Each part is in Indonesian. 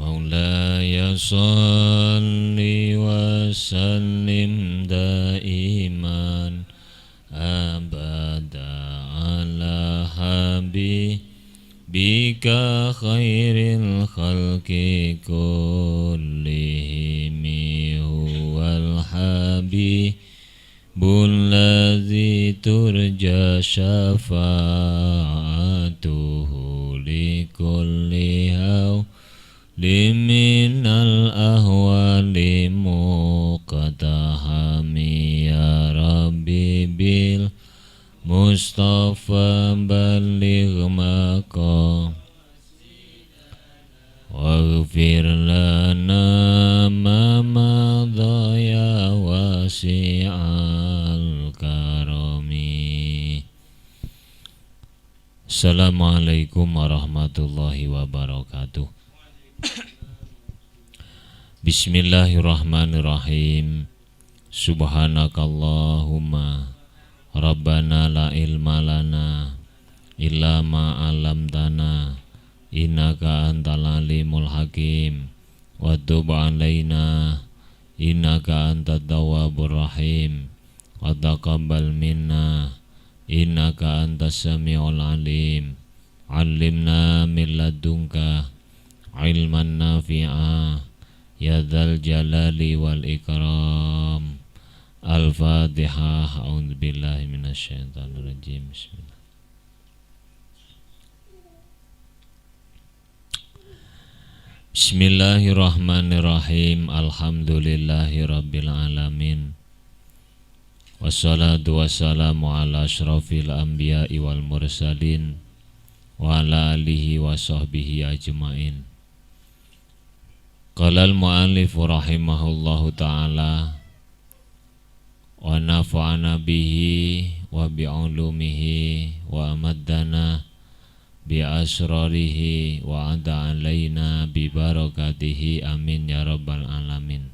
مولاي صل وسلم دائما أبدا على حبيبك خير الخلق كلهم هو الحبيب الذي ترجى شفاعته لكل هول من الأهوال مقتحم يا ربي بالمصطفى بلغ مقام واغفر لنا ما مضى يا واسع الكرم. Assalamualaikum warahmatullahi wabarakatuh. Bismillahirrahmanirrahim. Subhanakallahumma Rabbana la ilma lana illa ma 'allamtana innaka antal alimul hakim wa tub 'alaina innaka antat tawwabur rahim wa taqabbal minna innaka antas samiul alim. 'Allimna min ladunka ilman nafi'a ya dzal jalali wal ikram. Al-Fatihah. A'udzubillahi minasyaitonir rajim. Bismillah. Bismillahirrahmanirrahim. Alhamdulillahi rabbil alamin. Wassalatu wassalamu ala asyrafil anbiya'i wal mursalin wa ala alihi wa sahbihi ajma'in. Qala al-mu'allif rahimahullahu ta'ala wa nafa'ana bihi wa bi'ulumihi wa amaddana bi asrarihi wa ada alaina bi barakatihi amin ya rabbal alamin.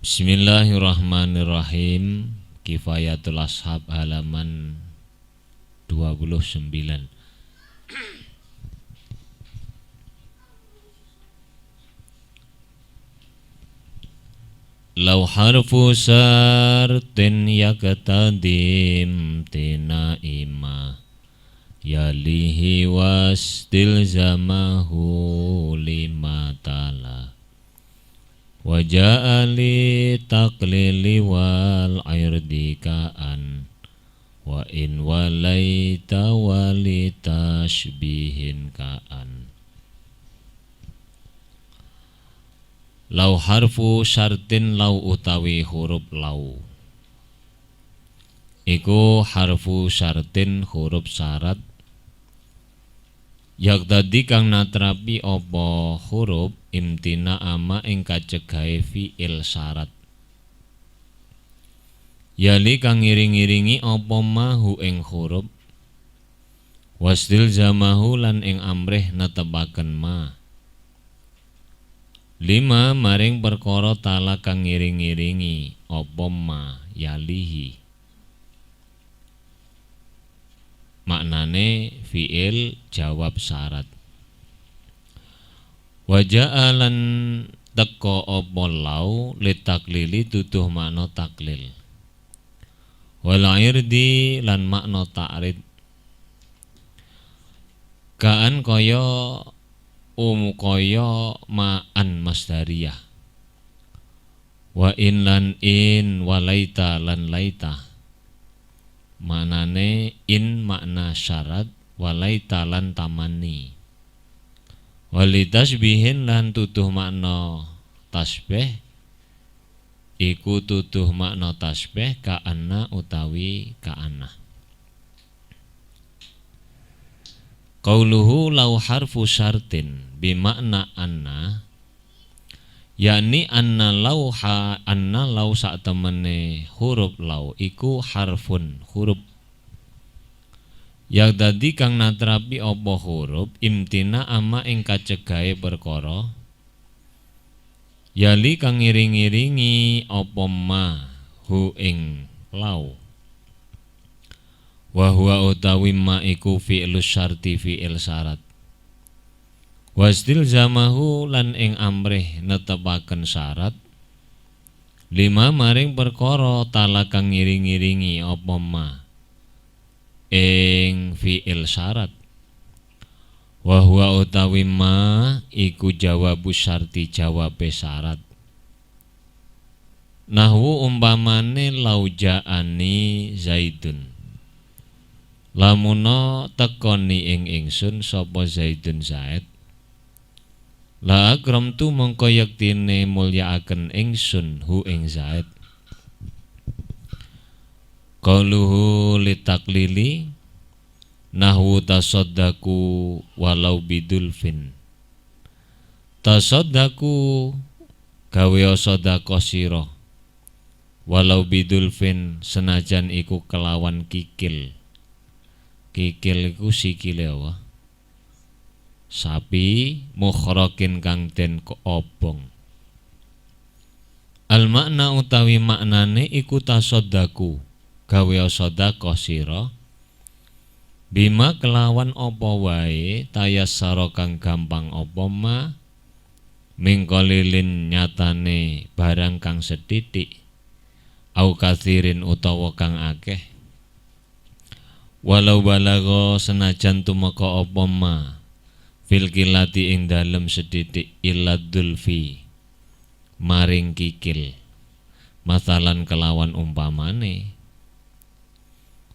Bismillahirrahmanirrahim. Kifayatul Ashab halaman 29. Lau harfu sartin yaktadim tina ima yalihi wastil zamahu lima tala waja'ali taklili wal airdikaan wa in walaita walitashbihin kaan. Lau harfu syartin, lau utawi huruf lau iku harfu syartin huruf syarat yak tadi kang natrapi opo huruf imtina ama ing kacegahe fi'il syarat yali kang ngiring-iringi opo mahu ing huruf wasdil zamahu lan ing amrih netepaken ma lima maring perkara tala kang ngiring-iringi apa ma yalihi. Maknane fi'il jawab syarat. Waja'alan teko apa lau litaklili tuduh makna taklil. Walairdi lan makna ta'rid. Kaan kaya kaya ma'an masdariyah wa in lan in walaita lan laita. Manane in makna syarat walaita lan tamani walitasbihin lan tuduh makna tasbih iku tuduh makna tasbih ka'anna utawi ka'anna. Qauluhu lau harfu syartin bimakna anna yakni anna lau sak temene huruf lau iku harfun huruf yang tadi kang natrapi apa huruf imtina ama ing kacegahe perkara yali kang ngiring-iringi apa ma hu ing lau wa huwa utawi ma iku fi'lus syarti fi'il syarat Wastil zamahu lan ing amrih netepaken syarat lima maring perkara tala kang ngiring-iringi apa ma ing fi'il syarat wa huwa utawi ma iku jawabu syarti jawabe syarat nahwu umpamane laujaani zaidun lamuna tekoni ing ingsun sapa zaidun zaid la akramtu mongko yektine mulyakaken ingsun hu ing zaid qauluhu litaklili nahwu tasaddaku walau bidulfin tasaddaku gawe sedekah sira walau bidulfin senajan iku kelawan kikil iku sikile apa sapi mukhrakin kang den obong al makna utawi maknane iku tasaddaku gawe sedekah sira bima kelawan apa wae tayassara kang gampang apa ma mingkolilin nyatane barang kang sethithik au kathirin utawa kang akeh walau balago senajan tumeka apa ma fil kilati ing dalem sedidik iladulfi maring kikil masalan kelawan umpamane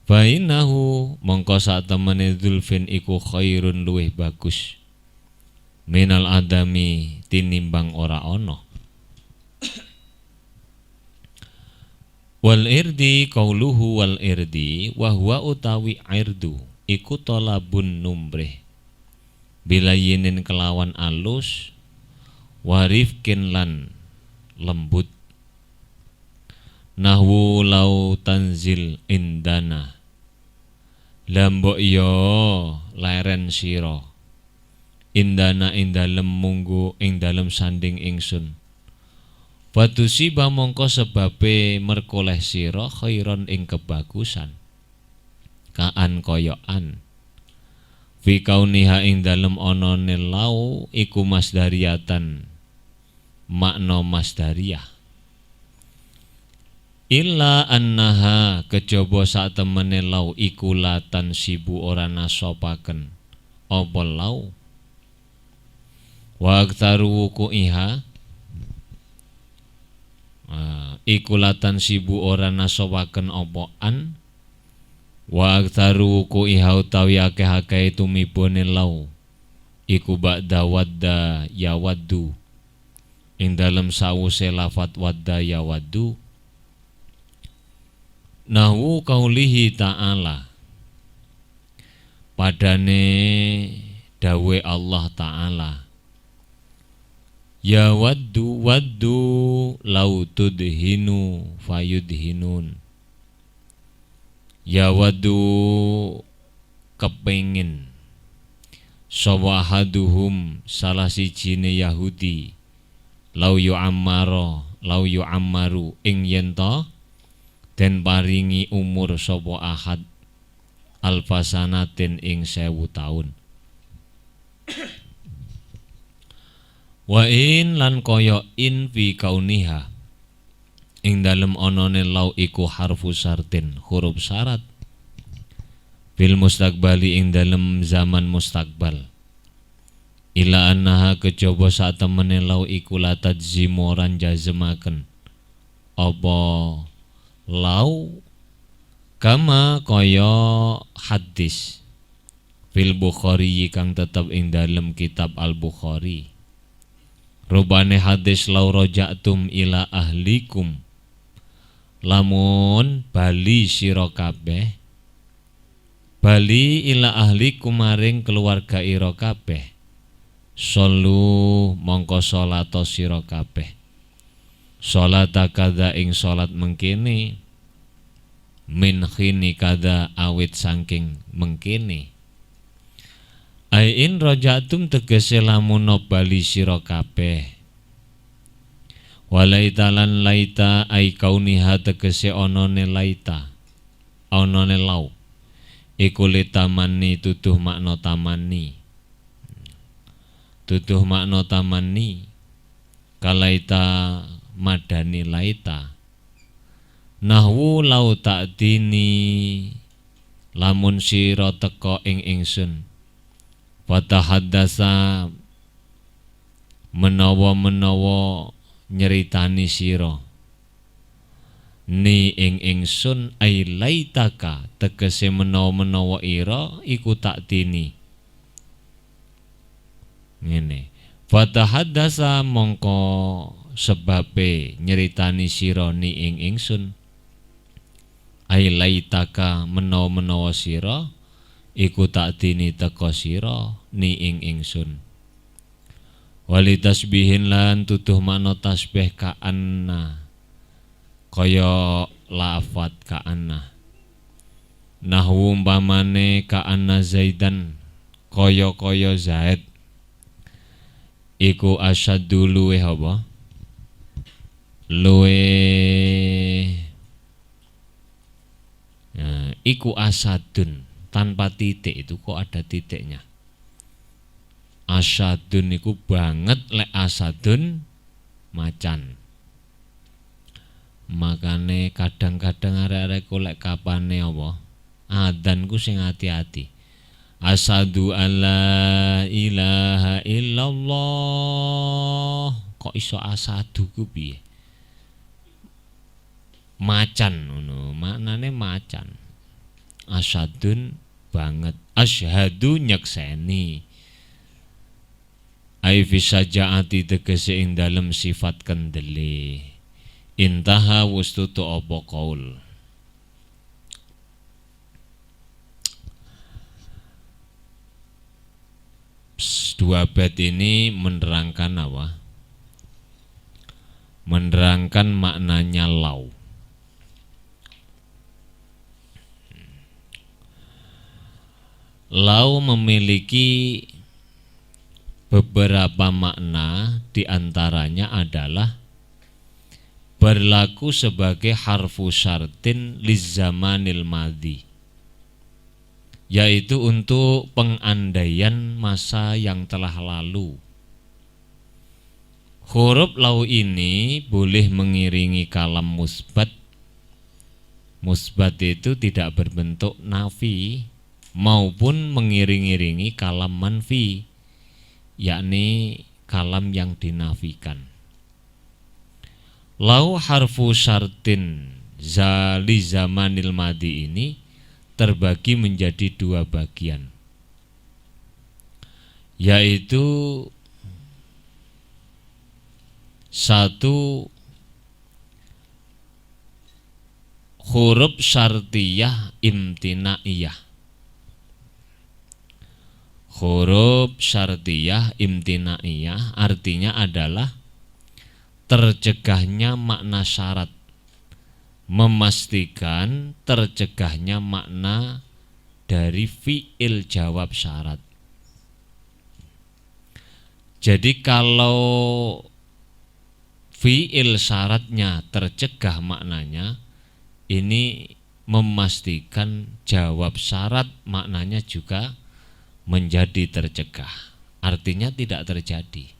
bainahu mongko sak temene dzulfin iku khairun luwih bagus minal adami tinimbang ora ana wal irdi qauluhu wal irdi wa huwa utawi irdu iku talabun numbrih bilayinin kelawan alus warifkin lan lembut nahwu lau tanzil indana lambok yo leren sira indana ing dalem munggu ing dalem sanding ingsun Batusi mongko sebabe merkoleh sira khairon ing kebagusan kaan koyokan fi kauniha ing dalem anane lau iku masdariatan makna masdariyah illa annaha kejaba sak temene lau iku latan sibu ora nasopaken apa lau wa aktsaru iha iku latan sibu ora nasopaken apa an wa aktsaru iha utawi akeh-akeh tumibone lau iku ba'da wadda ya waddu ing dalem sawuse lafat wadda ya waddu nahwu qaulihi ta'ala padane dawe Allah ta'ala ya waddu lau tudhinu fayudhinun ya waddu kepengin sawahaduhum salah sijine Yahudi lau yu'ammaru ing yenta den paringi umur sapa ahad alfasanatin ing 1000 taun wa in lan kaya in fi kauniha ing dalem anane lau iku harfu sartin huruf syarat bil mustaqbali ing dalem zaman mustaqbal ila annaha kejaba sak temene lau iku latad zimoran jazemaken apa lau kama kaya hadis fil Bukhari kang tetep ing dalem kitab Al Bukhari rubane hadis lau rojatum ila ahlikum lamun bali sira kabeh bali ila ahlikum maring keluarga ira kabeh solu mongko salat sira kabeh salat kada ing salat mengkene min khini kada awit saking mengkene ai in rajatum tegese lamun bali sira kabeh walaita lan laita ai kauniha tegese onone laita onone lau iku litamani tuduh makna tamani Tuduh makna tamani kalaita madani laita. Nahwu lau ta'dini lamun sira teka ing ingsun. Fatahaddasa menawa-menawa nyeritani sira. Ni ing ingsun ai laitaka tegese menawa-menawa ira iku ta'dini. Ngene. Fatahaddasa mongko sebabe nyeritani sira ni ing ingsun. Ai laitaka menawa-menawa sira iku ta'dini teka sira ni ing ingsun. Wali tasbihin lan tuduh makna tasbih ka'anna kaya lafat ka'anna. Nahwu umpamane ka'anna Zaidan kaya Zaid iku asyaddu luweh apa? Luweh iku asadun tanpa titik itu kok ada titiknya. Asadun iku banget, lek asadun macan. Makane kadang-kadang arek-arek lek kapane apa? Adzan ku sing hati-hati. Asyhadu alla ilaha illallah. Kok iso asadu ku piye? Macan ngono, maknane macan. Asyadun banget. Asyhadu nyekseni. Ai fi sajaati tegese ing dalem sifat kendele. Intaha wustutu apa qaul. Dua bait ini menerangkan apa? Menerangkan maknanya lau. Lau memiliki beberapa makna, diantaranya adalah berlaku sebagai harfu syartin lizamanil madhi, yaitu untuk pengandaian masa yang telah lalu. Huruf lau ini boleh mengiringi kalam musbat. Musbat itu tidak berbentuk nafi maupun mengiring-iringi kalam manfi, yakni kalam yang dinafikan. Lau harfu syartin zali zamanil madi ini terbagi menjadi dua bagian, yaitu satu huruf syartiyah imtinaiyah. Huruf syartiyah imtinaiyah artinya adalah tercegahnya makna syarat, memastikan tercegahnya makna dari fi'il jawab syarat. Jadi kalau fi'il syaratnya tercegah maknanya, ini memastikan jawab syarat maknanya juga menjadi tercegah, artinya tidak terjadi.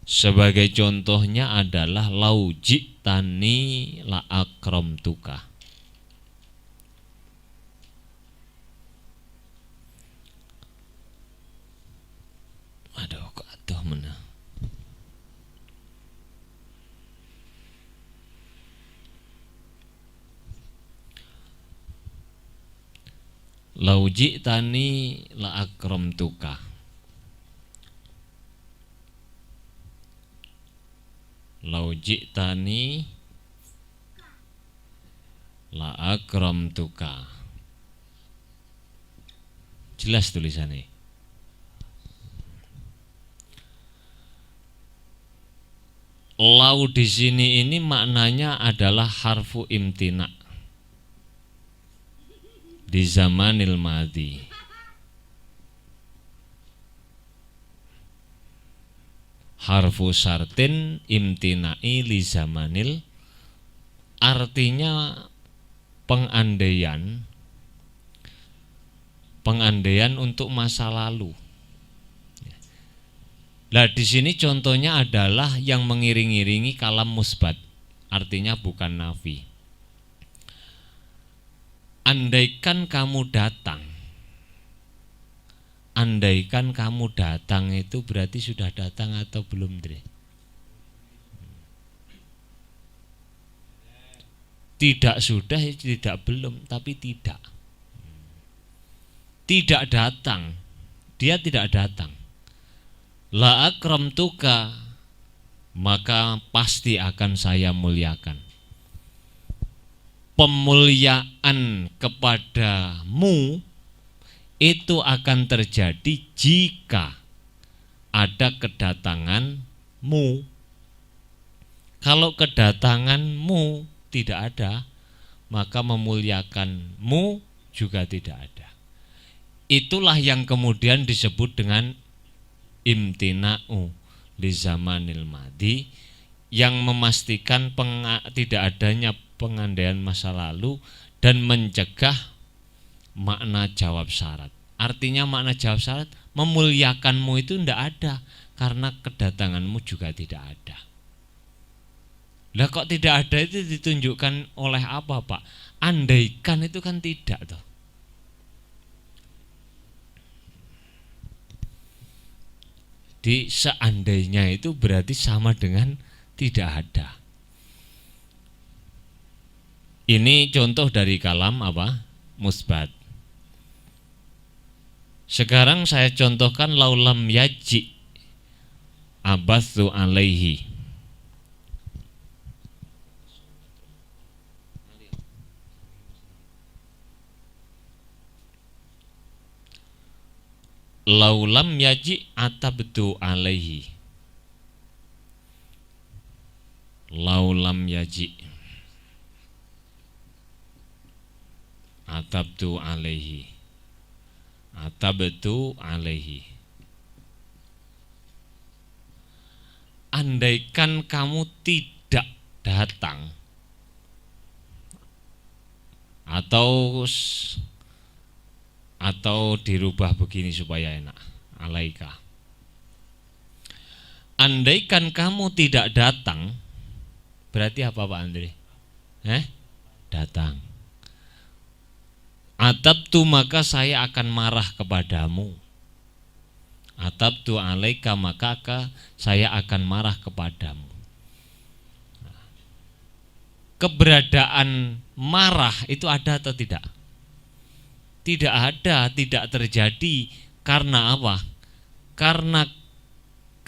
Sebagai contohnya adalah lau ji'tani la akramtuka. Aduh, kok aduh mana? Lau ji'tani la akramtuka. Lau ji'tani la akramtuka. Jelas tulisannya. Lau di sini ini maknanya adalah harfu imtina di zamanil madhi. Harfu syartin imtina'i li zamanil, artinya pengandaian untuk masa lalu. Lah di sini contohnya adalah yang mengiring-iringi kalam musbat, artinya bukan nafi. Andaikan kamu datang, andaikan kamu datang itu berarti sudah datang atau belum, Dre? Tidak sudah, tidak belum, tapi tidak. Tidak datang, dia tidak datang. La akramtuka, maka pasti akan saya muliakan. Pemuliaan kepadamu itu akan terjadi jika ada kedatanganmu. Kalau kedatanganmu tidak ada, maka memuliakanmu juga tidak ada. Itulah yang kemudian disebut dengan imtina'u li zamanil madi, yang memastikan tidak adanya pengandaian masa lalu dan mencegah makna jawab syarat. Artinya makna jawab syarat, memuliakanmu itu tidak ada karena kedatanganmu juga tidak ada. Lah kok tidak ada itu ditunjukkan oleh apa, Pak? Andaikan itu kan tidak toh. Di seandainya itu berarti sama dengan tidak ada. Ini contoh dari kalam apa? Musbat. Sekarang saya contohkan laulam yaji abathu alaihi. Laulam yaji atabtu alaihi. Laulam yaji atabtu alaihi. Atabtu alaihi. Andaikan kamu tidak datang, atau dirubah begini supaya enak, alaika. Andaikan kamu tidak datang, berarti apa Pak Andre? Datang. Atabtu, maka saya akan marah kepadamu. Atabtu alaika, maka saya akan marah kepadamu. Keberadaan marah itu ada atau tidak? Tidak ada, tidak terjadi. Karena apa? Karena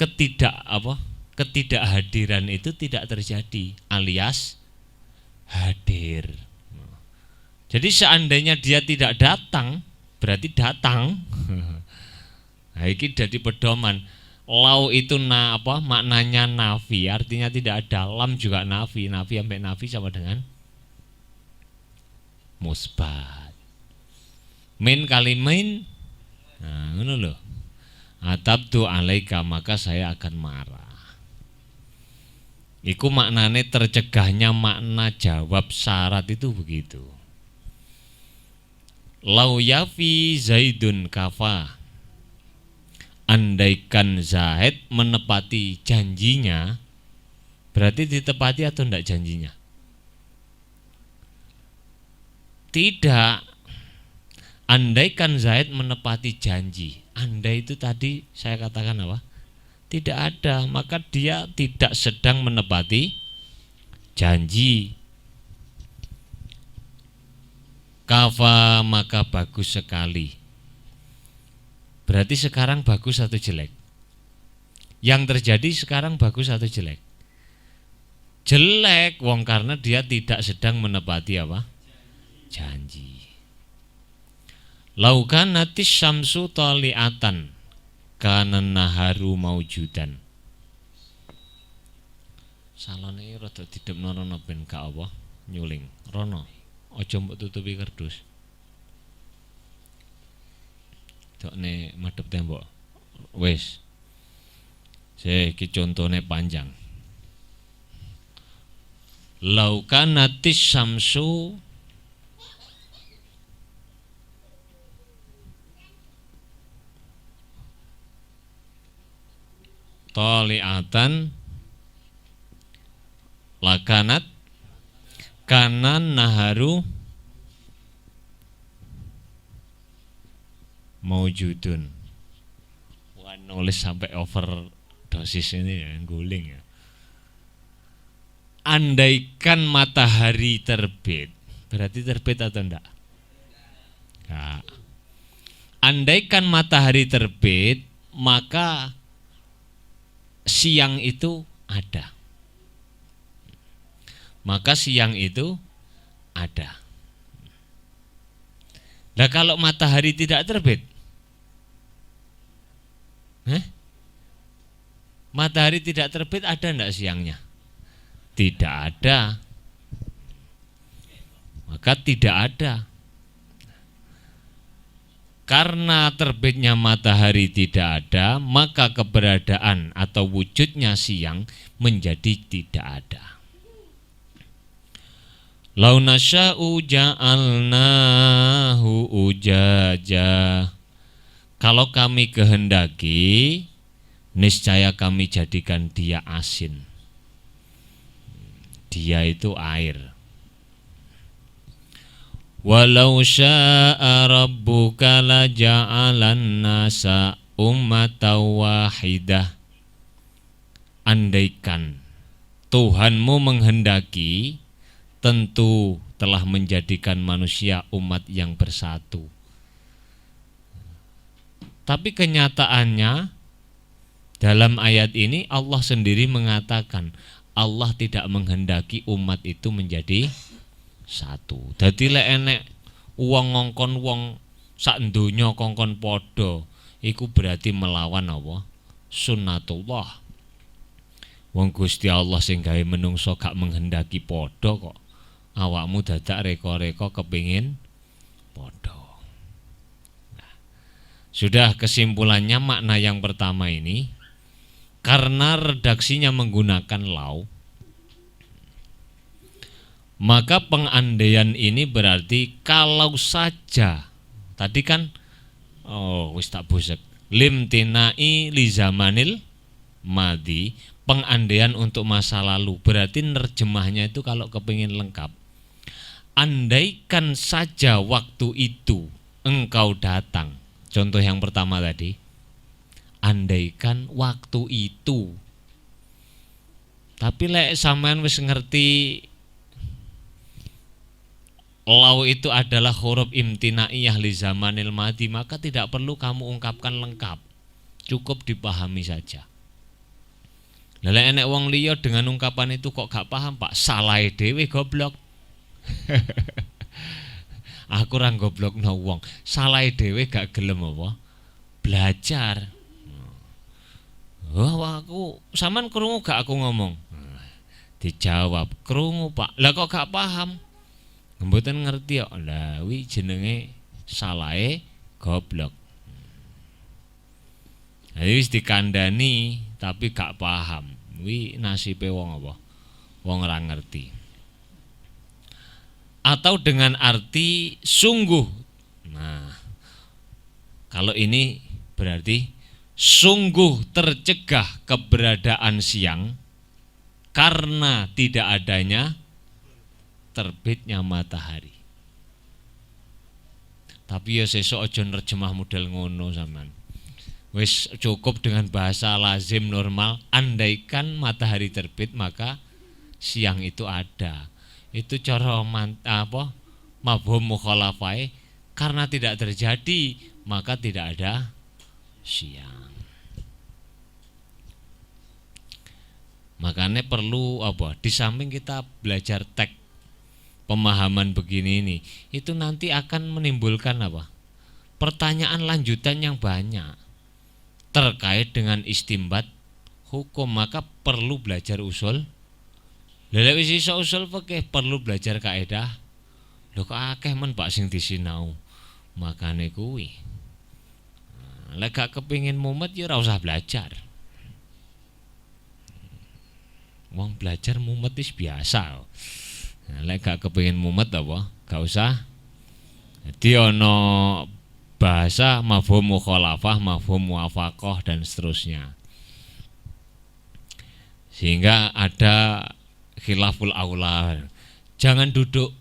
ketidakhadiran itu tidak terjadi, alias hadir. Jadi seandainya dia tidak datang, berarti datang. Nah, ini jadi pedoman. Lau itu maknanya nafi, artinya tidak ada. Lam juga nafi, nafi sampai nafi sama dengan musbat. Min kali min, nah ngono lho. Atabtu alaika, maka saya akan marah. Iku maknane tercegahnya makna jawab syarat itu begitu. Lau yafi Zaidun kafa, andaikan Zaid menepati janjinya, berarti ditepati atau tidak janjinya? Tidak. Andaikan Zaid menepati janji, andai itu tadi saya katakan apa? Tidak ada, maka dia tidak sedang menepati janji. Kafa, maka bagus sekali. Berarti sekarang bagus atau jelek? Yang terjadi sekarang bagus atau jelek? Jelek, wong, karena dia tidak sedang menepati apa? Janji. Laukan natis syamsu taliatan kana naharu maujudan. Salone rada didepno rono ben gak apa nyuling. Rono, aja mbok tutupi kerdus. Dokne madhep tembok. Wis. Iki contone panjang. Laukan natis syamsu toli'atan lakanat kanan naharu maujudun. Wah, nulis sampai overdosis ini ya, guling ya. Andaikan matahari terbit, berarti terbit atau enggak? Enggak. Andaikan matahari terbit, maka siang itu ada. Maka siang itu ada. Nah, kalau matahari tidak terbit, matahari tidak terbit, ada enggak siangnya? Tidak ada. Maka tidak ada. Karena terbitnya matahari tidak ada, maka keberadaan atau wujudnya siang menjadi tidak ada. Lau nasya'u ja'alnahu ujaja. Kalau kami kehendaki, niscaya kami jadikan dia asin. Dia itu air. Walau syaa rabbuka la ja'alan nasa ummatan wahidah. Andaikan Tuhanmu menghendaki, tentu telah menjadikan manusia umat yang bersatu. Tapi kenyataannya dalam ayat ini Allah sendiri mengatakan Allah tidak menghendaki umat itu menjadi satu. Dadi lek enek wong ngongkon wong sak donya kongkon padha, iku berarti melawan apa? Sunnatullah. Wong Gusti Allah sing gawe menungso gak menghendaki padha kok. Awakmu dadak reka-reka kepingin padha. Nah, sudah kesimpulannya makna yang pertama ini karena redaksinya menggunakan lau, maka pengandaian ini berarti kalau saja tadi kan wis tak busek limtinai li zamanil madi, pengandaian untuk masa lalu, berarti nerjemahnya itu kalau kepingin lengkap, andaikan saja waktu itu engkau datang. Contoh yang pertama tadi, andaikan waktu itu. Tapi lek sampean wis ngerti lau itu adalah huruf imtinaiyah li zamanil madi, maka tidak perlu kamu ungkapkan lengkap, cukup dipahami saja. Lek enek wong liya dengan ungkapan itu kok gak paham, Pak, salah dhewe goblok. Aku ora goblokno wong, salah dhewe gak gelem apa belajar. Wah, aku sampean krungu gak aku ngomong? Dijawab, krungu, Pak. Lah kok gak paham? Mboten ngerti kok. Lah wi jenenge salahe goblok. Jadi wis dikandani tapi gak paham. Wi nasibe wong apa? Wong ora ngerti. Atau dengan arti sungguh. Nah, kalau ini berarti sungguh tercegah keberadaan siang karena tidak adanya terbitnya matahari. Tapi ya sesuk aja nerjemah model ngono sampean. Wis cukup dengan bahasa lazim normal, andaikan matahari terbit maka siang itu ada. Itu cara mafhum mukhalafah, karena tidak terjadi maka tidak ada siang. Makanya perlu di samping kita belajar teks pemahaman begini ini, itu nanti akan menimbulkan pertanyaan lanjutan yang banyak terkait dengan istimbat hukum. Maka perlu belajar usul. Lha wis iso usul fikih perlu belajar kaidah. Lho kok akeh men Pak sing disinau. Makane kuwi. Lek gak kepengin mumet ya ora usah belajar. Wong belajar mumet wis biasa. Lek gak kepengin mumet gak usah. Jadi ana bahasa mafhum mukhalafah, mafhum muwafaqah dan seterusnya. Sehingga ada khilaful aula. Jangan duduk,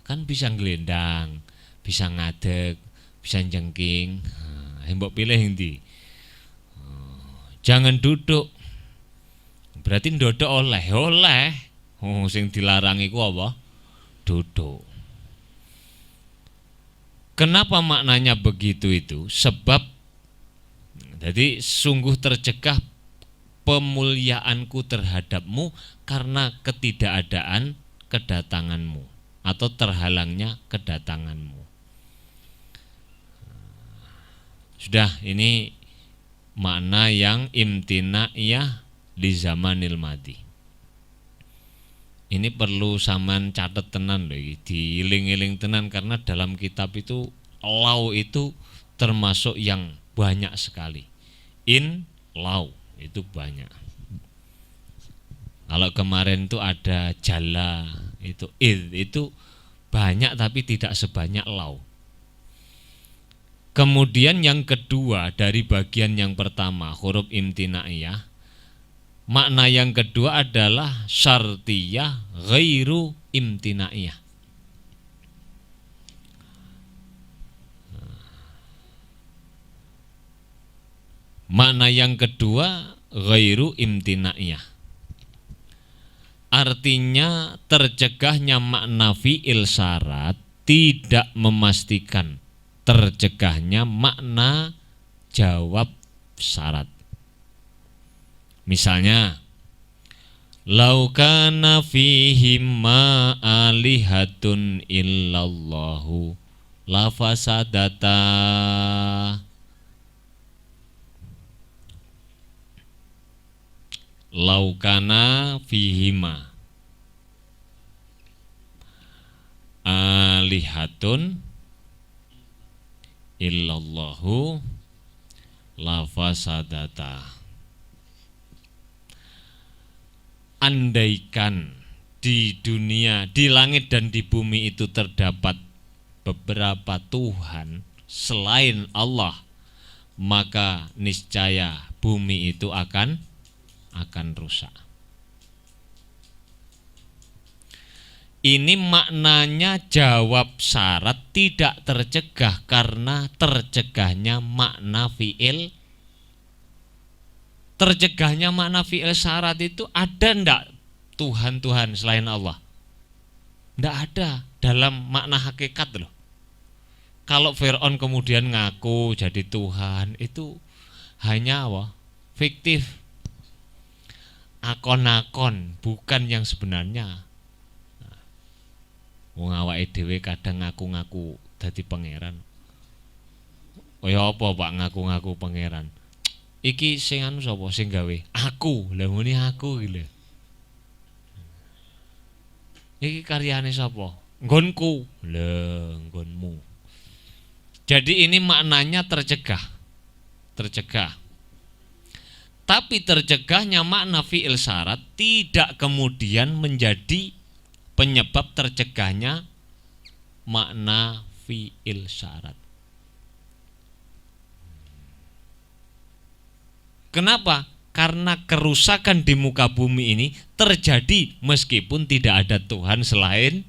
kan bisa ngelendang, bisa ngadeg, bisa jengking. Mbok pilih endi? Jangan duduk. Berarti ndodok oleh. Sing dilarang iku apa? Duduk. Kenapa maknanya begitu itu? Sebab jadi sungguh tercegah pemuliaanku terhadapmu karena ketidakadaan kedatanganmu atau terhalangnya kedatanganmu. Sudah, ini makna yang imtina'iyah di zamanil madi. Ini perlu saman catet tenan loh, diiling-iling tenan, karena dalam kitab itu lau itu termasuk yang banyak sekali. In lau itu banyak. Kalau kemarin itu ada jala, itu itu banyak tapi tidak sebanyak lau. Kemudian yang kedua dari bagian yang pertama, huruf imtina'iyah, makna yang kedua adalah syartiyah ghairu imtina'iyah. Makna yang kedua ghairu imtina'iyah. Artinya tercegahnya makna fi'il syarat tidak memastikan tercegahnya makna jawab syarat. Misalnya, lau kana fihim ma alihatun illallahu la fasadata. Lau kana fihima alihatun illallahu la fasadata. Andaikan di dunia, di langit dan di bumi itu terdapat beberapa Tuhan selain Allah, maka niscaya bumi itu akan rusak. Ini maknanya jawab syarat tidak tercegah karena tercegahnya makna fi'il. Tercegahnya makna fi'il syarat itu ada ndak Tuhan-Tuhan selain Allah? Ndak ada dalam makna hakikat loh. Kalau Fir'aun kemudian ngaku jadi Tuhan, itu hanya apa? Fiktif. Akon-akon, bukan yang sebenarnya. Wong awake dhewe kadang ngaku-ngaku dadi pangeran. Kaya apa Pak ngaku-ngaku pangeran? Iki sing anu sapa sing gawe? Aku. Lah muni aku iki lho. Iki karyane sapa? Nggonku. Lah nggonmu. Jadi ini maknanya tercegah. Tercegah. Tapi tercegahnya makna fi'il syarat tidak kemudian menjadi penyebab tercegahnya makna fi'il syarat. Kenapa? Karena kerusakan di muka bumi ini terjadi meskipun tidak ada Tuhan selain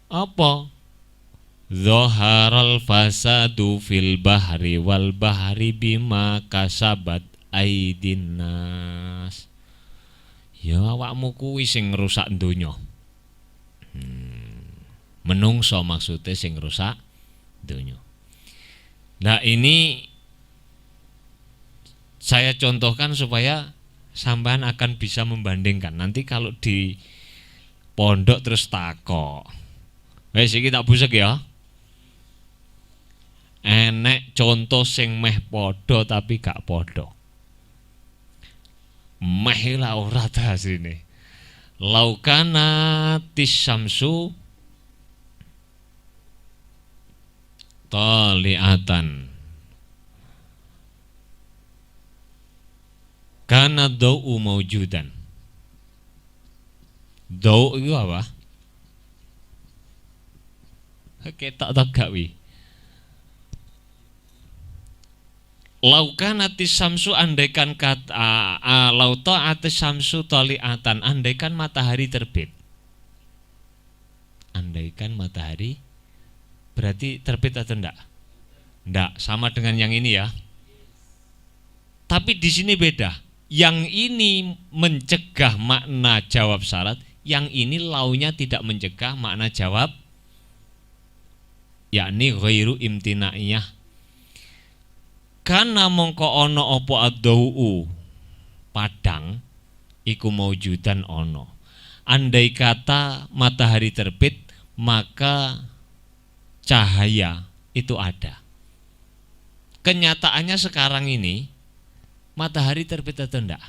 apa? Zaharal fasadu fil bahri wal bahri bima kasabat aidin nas. Ya awakmu kuwi sing ngrusak donya. Menungso maksudnya sing ngrusak donya. Nah ini saya contohkan supaya sampean akan bisa membandingkan. Nanti kalau di pondok terus takok. Wes iki tak busek ya. Enek contoh sing meh podo tapi gak podo. Meh lah ora ta asline. Laukana tisyamsu taliatan kana dau maujudan. Dau itu apa? Ketok tak gak wi. Laukanatis samsu andaikan kata lauta atis samsu toliatan, andaikan matahari terbit. Andaikan matahari berarti terbit atau enggak? Enggak, sama dengan yang ini ya. Tapi di sini beda. Yang ini mencegah makna jawab syarat, yang ini launya tidak mencegah makna jawab, yakni ghairu imtinaiyah. Karena mongko ono opo ad-dau padang iku maujudan ono. Andai kata matahari terbit, maka cahaya itu ada. Kenyataannya sekarang ini matahari terbit atau enggak?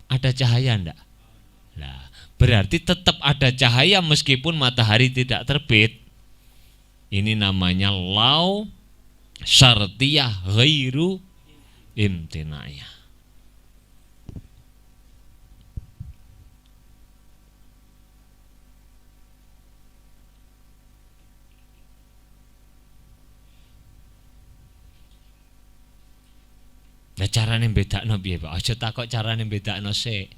Ada cahaya enggak? Nah, berarti tetap ada cahaya meskipun matahari tidak terbit. Ini namanya lau syartiyah ghairu imtinaiyah. Nah, carane bedakno piye, Pak? Aja takok carane bedakno sik.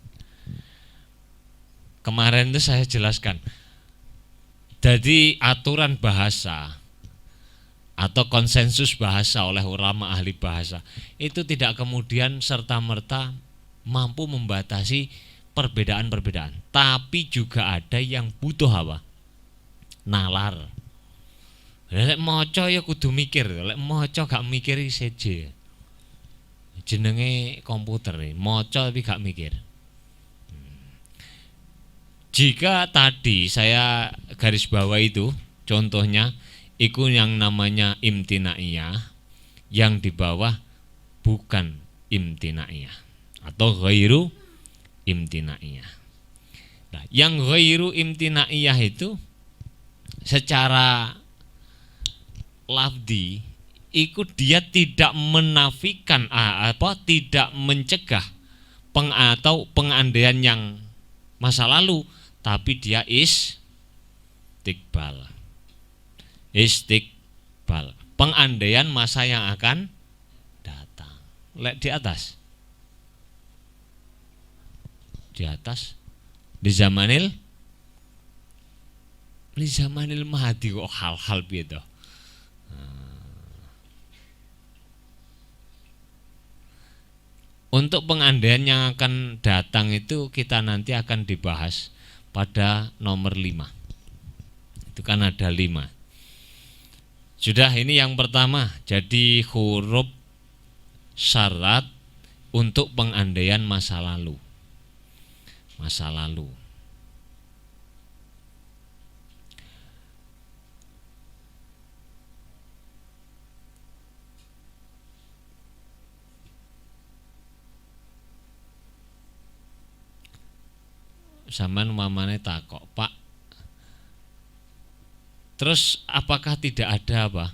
Kemarin itu saya jelaskan. Jadi aturan bahasa atau konsensus bahasa oleh ulama ahli bahasa itu tidak kemudian serta-merta mampu membatasi perbedaan-perbedaan, tapi juga ada yang butuh apa? Nalar. Lek maca ya kudu mikir, lek maca gak mikir seje. Jenenge komputer, maca tapi gak mikir. Jika tadi saya garis bawah itu contohnya itu yang namanya imtinaiyah, yang di bawah bukan imtinaiyah atau ghairu imtinaiyah. Nah, yang ghairu imtinaiyah itu secara lafdi ikut dia tidak menafikan tidak mencegah atau pengandaian yang masa lalu, tapi dia istiqbal, pengandaian masa yang akan datang. Lek di atas di zamanil mahdi kok hal-hal piye to. Untuk pengandaian yang akan datang itu kita nanti akan dibahas pada nomor 5. Itu kan ada 5. Sudah, ini yang pertama. Jadi huruf syarat untuk pengandaian masa lalu. Masa lalu. Sampean umpamane takok, Pak, terus apakah tidak ada apa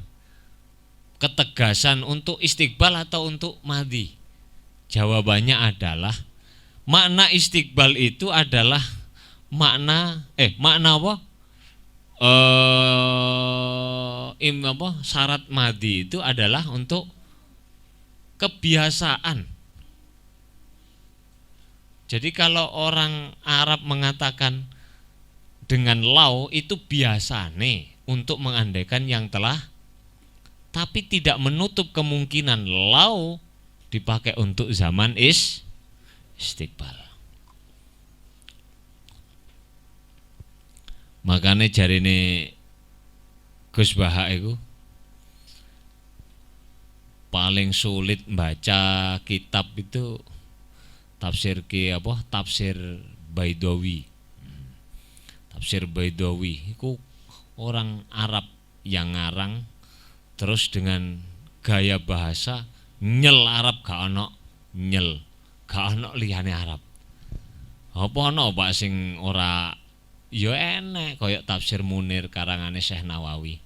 ketegasan untuk istiqbal atau untuk madhi? Jawabannya adalah makna istiqbal itu adalah makna apa? Syarat madhi itu adalah untuk kebiasaan. Jadi kalau orang Arab mengatakan dengan lau itu biasa nih untuk mengandaikan yang telah, tapi tidak menutup kemungkinan lau dipakai untuk zaman istiqbal. Makanya jarine Gus Baha itu paling sulit baca kitab itu tafsir Baidawi. Tafsir Baidawi itu orang Arab yang ngarang, terus dengan gaya bahasa nyel Arab gak ono liyane Arab. Apa ono Pak sing ora ya enek koyok tafsir Munir karangane Syekh Nawawi.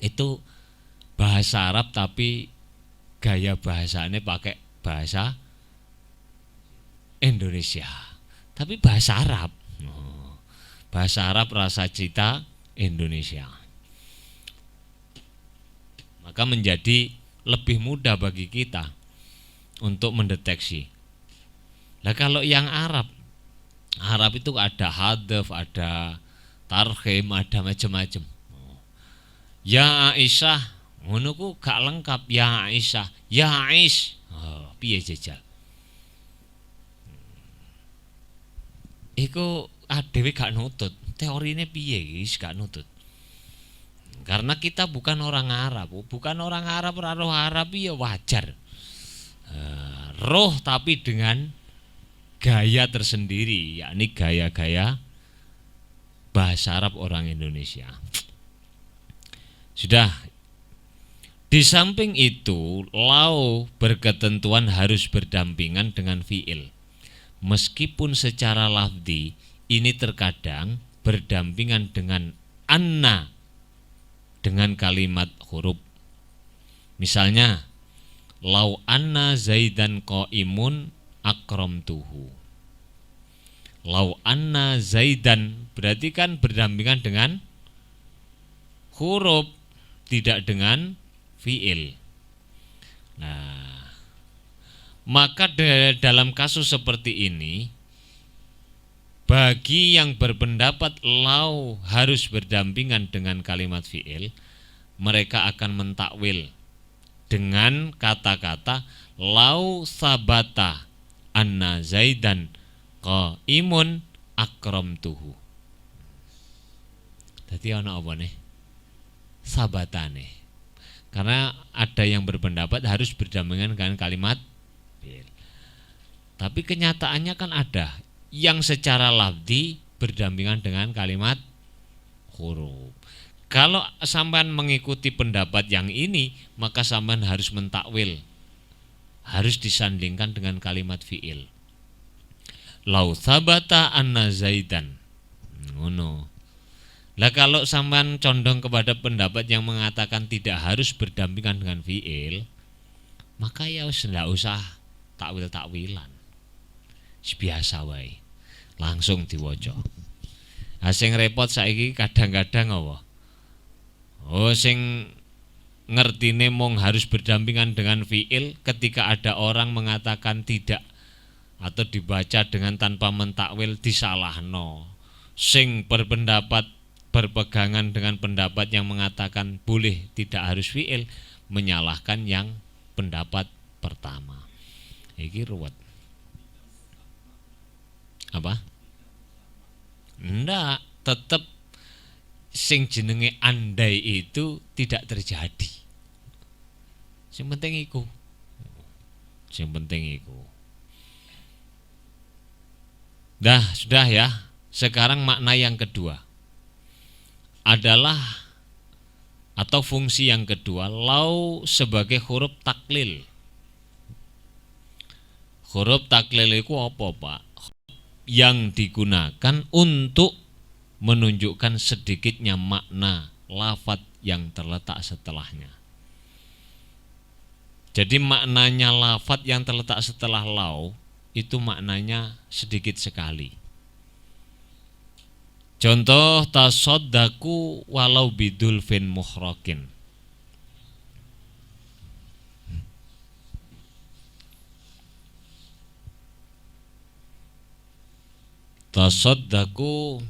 Itu bahasa Arab tapi gaya bahasanya pakai bahasa Indonesia, tapi bahasa Arab. Bahasa Arab rasa cita Indonesia. Maka menjadi lebih mudah bagi kita untuk mendeteksi. Nah kalau yang Arab itu ada hadaf, ada tarhim, ada macam-macam. Ya Aisyah, ngono ku gak lengkap. Ya Aisyah, ya Aish. Piye jajal? Iku dhewe gak nutut. Teorine piye wis gak nutut. Karena kita bukan orang Arab, roh Arab ya wajar. Roh tapi dengan gaya tersendiri, yakni gaya-gaya bahasa Arab orang Indonesia. Sudah. Di samping itu, lau berketentuan harus berdampingan dengan fiil. Meskipun secara lafzi ini terkadang berdampingan dengan anna dengan kalimat huruf. Misalnya, lau anna zaidan qaimun akramtuhu. Lau anna zaidan berarti kan berdampingan dengan huruf, tidak dengan fiil. Nah, maka dalam kasus seperti ini, bagi yang berpendapat lau harus berdampingan dengan kalimat fiil, mereka akan mentakwil dengan kata-kata lau sabata anna zaidan qaimun akramtuhu. Dadi ana apa nih? Sabatane. Karena ada yang berpendapat harus berdampingan dengan kalimat fiil. Tapi kenyataannya kan ada yang secara lafzi berdampingan dengan kalimat huruf. Kalau sampean mengikuti pendapat yang ini, maka sampean harus mentakwil, harus disandingkan dengan kalimat fiil. Lau sabata anna zaidan. Ngono. Lah kalau sampean condong kepada pendapat yang mengatakan tidak harus berdampingan dengan fiil, maka ya ndak usah takwil-takwilan. Biasa wae. Langsung diwaca. Sing repot saiki kadang-kadang apa? Sing ngertine mung harus berdampingan dengan fiil, ketika ada orang mengatakan tidak atau dibaca dengan tanpa mentakwil disalahno. Sing berpendapat berpegangan dengan pendapat yang mengatakan boleh tidak harus fiil, menyalahkan yang pendapat pertama. Iki ruwet. Apa? Ndak, tetap sing jenenge andai itu tidak terjadi. Sing penting iku. Dah, sudah ya. Sekarang makna yang kedua adalah atau fungsi yang kedua, lau sebagai huruf taklil. Huruf taklil itu apa, Pak? Yang digunakan untuk menunjukkan sedikitnya makna lafadz yang terletak setelahnya. Jadi maknanya lafadz yang terletak setelah lau itu maknanya sedikit sekali. Contoh tasaddaku walau bidulfin muhrakin. Tasaddaku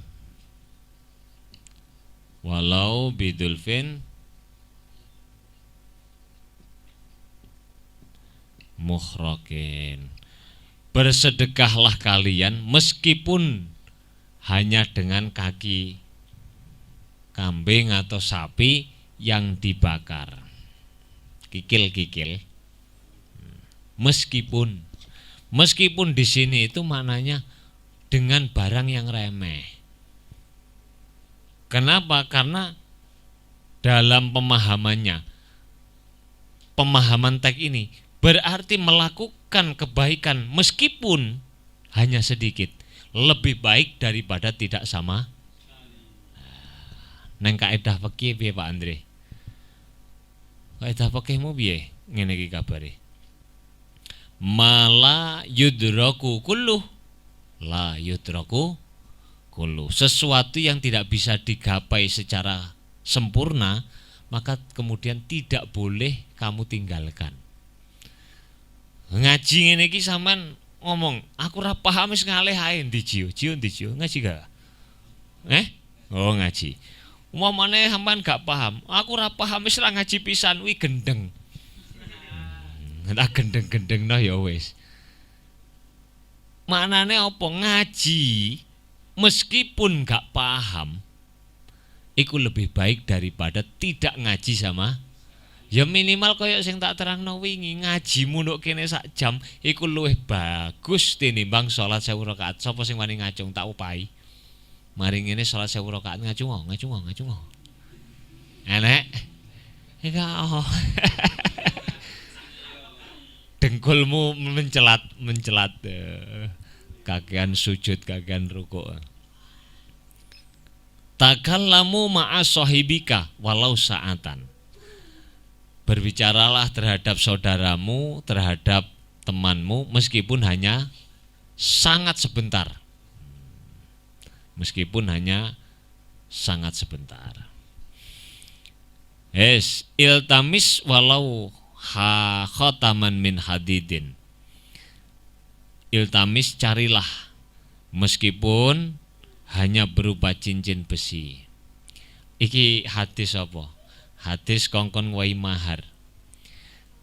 walau bidulfin muhrakin. Bersedekahlah kalian meskipun hanya dengan kaki kambing atau sapi yang dibakar. Kikil-kikil. Meskipun di sini itu maknanya dengan barang yang remeh. Kenapa? Karena dalam pemahaman teks ini berarti melakukan kebaikan meskipun hanya sedikit, lebih baik daripada tidak sama. Neng kaedah fikih piye Pak Andre? Kaedah fikihmu piye? Ngene iki kabare. Mala yudraku kulluh la yudraku kulluh. Sesuatu yang tidak bisa digapai secara sempurna, maka kemudian tidak boleh kamu tinggalkan. Ngaji ngene iki sampean ngomong, aku ora paham wis ngalih ae ndi Jio ngaji gak? Oh ngaji. Umpamane sampean gak paham, aku ora paham wis ra ngaji pisan kuwi gendeng. Tak gendeng-gendengno ya wis. Maknane apa ngaji meskipun gak paham iku lebih baik daripada tidak ngaji sama. Ya minimal koyo sing tak terangno wingi, ngaji munuk kene sak jam iku luwih bagus tinimbang salat 1000 rakaat. Sapa sing wani ngacung tak upahi. Mari ngene salat 1000 rakaat ngacung. Enek. Enggak. Dengkulmu mencelat kakean sujud, kakean rukuk. Takallamu ma'a sahibika walau sa'atan. Berbicaralah terhadap saudaramu, terhadap temanmu meskipun hanya sangat sebentar. Meskipun hanya sangat sebentar. Iltamis walau khataman min hadidin. Iltamis, carilah meskipun hanya berupa cincin besi. Iki hadis apa? Hadis kongkon wai mahar.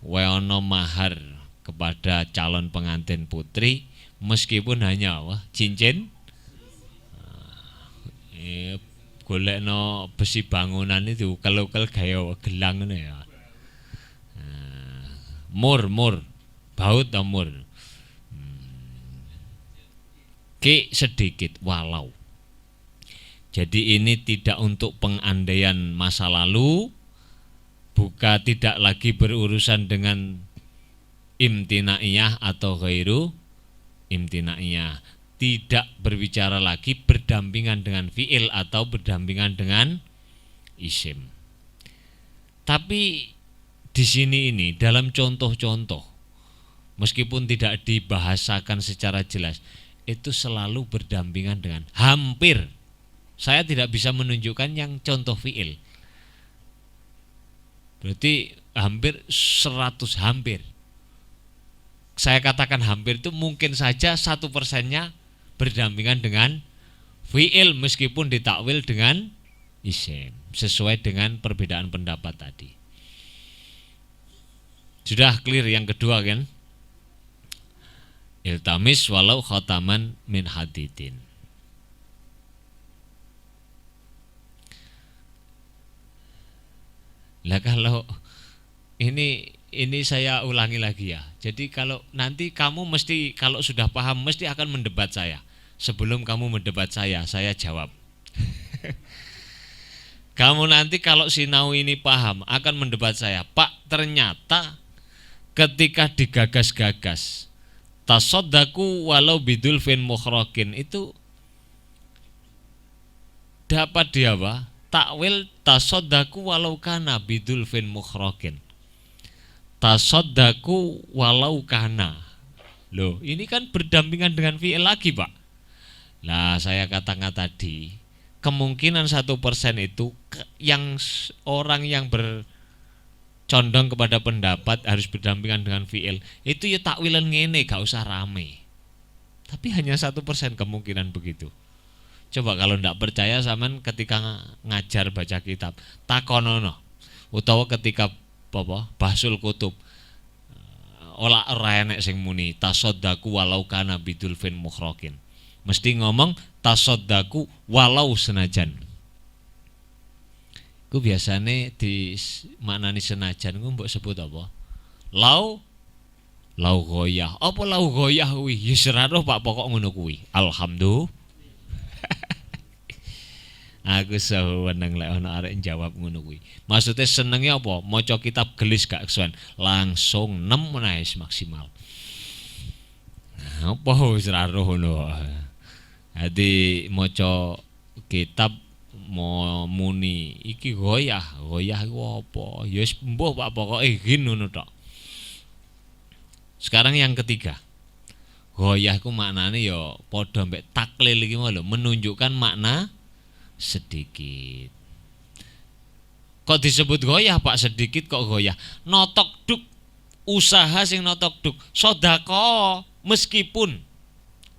Waono mahar kepada calon pengantin putri meskipun hanya cincin. Golekno besi bangunan itu kalau gaya gelang ngono ya. Mur baut mur. Ki sedikit walau. Jadi ini tidak untuk pengandaian masa lalu, tidak lagi berurusan dengan imtinaiyah atau ghairu imtinaiyah. Tidak berbicara lagi berdampingan dengan fi'il atau berdampingan dengan isim. Tapi di sini ini dalam contoh-contoh meskipun tidak dibahasakan secara jelas itu selalu berdampingan dengan hampir. Saya tidak bisa menunjukkan yang contoh fi'il. Berarti hampir 100 hampir. Saya katakan hampir itu mungkin saja 1%-nya berdampingan dengan fi'il meskipun ditakwil dengan isim sesuai dengan perbedaan pendapat tadi. Sudah clear yang kedua kan? Iltamis walau khataman min hadidin. Lah kalau ini saya ulangi lagi ya. Jadi kalau nanti kamu mesti kalau sudah paham mesti akan mendebat saya. Sebelum kamu mendebat saya jawab. Kamu nanti kalau sinau ini paham akan mendebat saya. Pak, ternyata ketika digagas-gagas tasoddaku walau bidulfin mukhrokin itu dapat dia apa? Takwil tasoddaku walau kana bidulfin mukhrokin. Tasoddaku walau kana. Loh, ini kan berdampingan dengan fi'il lagi, Pak. Lah, saya katakan tadi, kemungkinan 1% itu yang orang yang bercondong kepada pendapat harus berdampingan dengan fi'il. Itu ya takwilan ngene, gak usah rame. Tapi hanya 1% kemungkinan begitu. Coba kalau ndak percaya zaman ketika ngajar baca kitab takonono utawa ketika bahsul kutub ora enek sing muni tasoddaku walau kana bidulfin mukhrokin. Mesti ngomong tasoddaku walau senajan. Ku biasane di maknani senajan ku mbok sebut apa? Lau goyah. Apa lau goyah kuwi? Ya seraro Pak pokok ngono kuwi. Alhamdulillah. Aku seneng lek ana arek jawab ngono kuwi. Maksudnya senengnya apa? Maca kitab gelis gak kesuwen, langsung 6 menaes maksimal. Nah, apa wis ra ngono. Dadi maca kitab mau muni iki goyah iku apa? Ya wis mbuh Pak pokoke gin ngono tok. Sekarang yang ketiga. Goyah iku maknane ya padha mbek taklil iki lho, menunjukkan makna sedikit. Kok disebut goyah Pak, sedikit kok goyah. Notok duk, usaha sing notok duk, sodako meskipun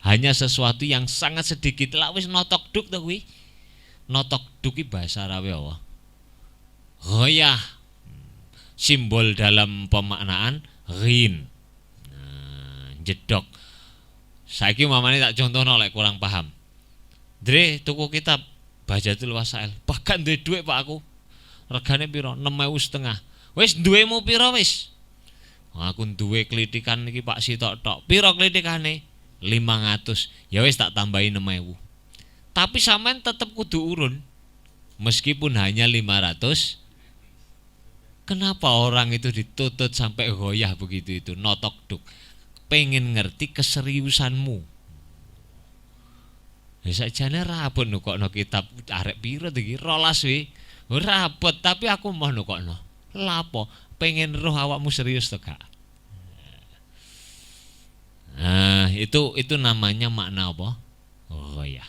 hanya sesuatu yang sangat sedikit lah wis notok duk to kuwi. Notok duk iki bahasa Arabe apa? Goyah. Simbol dalam pemaknaan ghin. Nah, jedok. Saiki mamane tak contohno lek kurang paham. Dre tuku kitab Bajatul Wasail. Bahkan duwe dhuwit Pak aku. Regane piro? 6.500. Wis duwemu piro wis? Aku duwe klitikan iki Pak sitok tok. Piro klitikane? 500. Ya wis tak tambahi 6.000. Tapi sampean tetep kudu urun. Meskipun hanya 500. Kenapa orang itu dituntut sampai goyah begitu itu? Notok duk. Pengen ngerti keseriusanmu. Ya sakjane rapun nukokno kitab arek piro iki? 12 wi. Rapet tapi aku mau nukokno. Lapo? Pengen roh awakmu serius to gak? Nah, itu namanya makna apa? Goyah.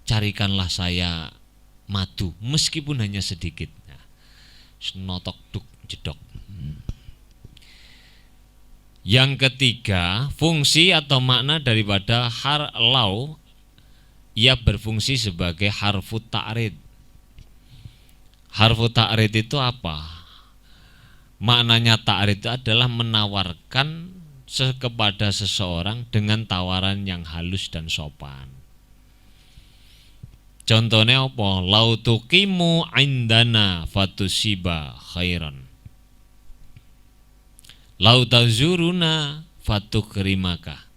Carikanlah saya madu meskipun hanya sedikit. Nah, notok duk jedok. Yang ketiga, fungsi atau makna daripada lau, ia berfungsi sebagai harfu ta'rid. Harfu ta'rid itu apa? Maknanya ta'rid itu adalah menawarkan kepada seseorang dengan tawaran yang halus dan sopan. Contohnya apa? Lau tuqimu indana fatusiba khairan. Lau tazuruna fatukrimaka.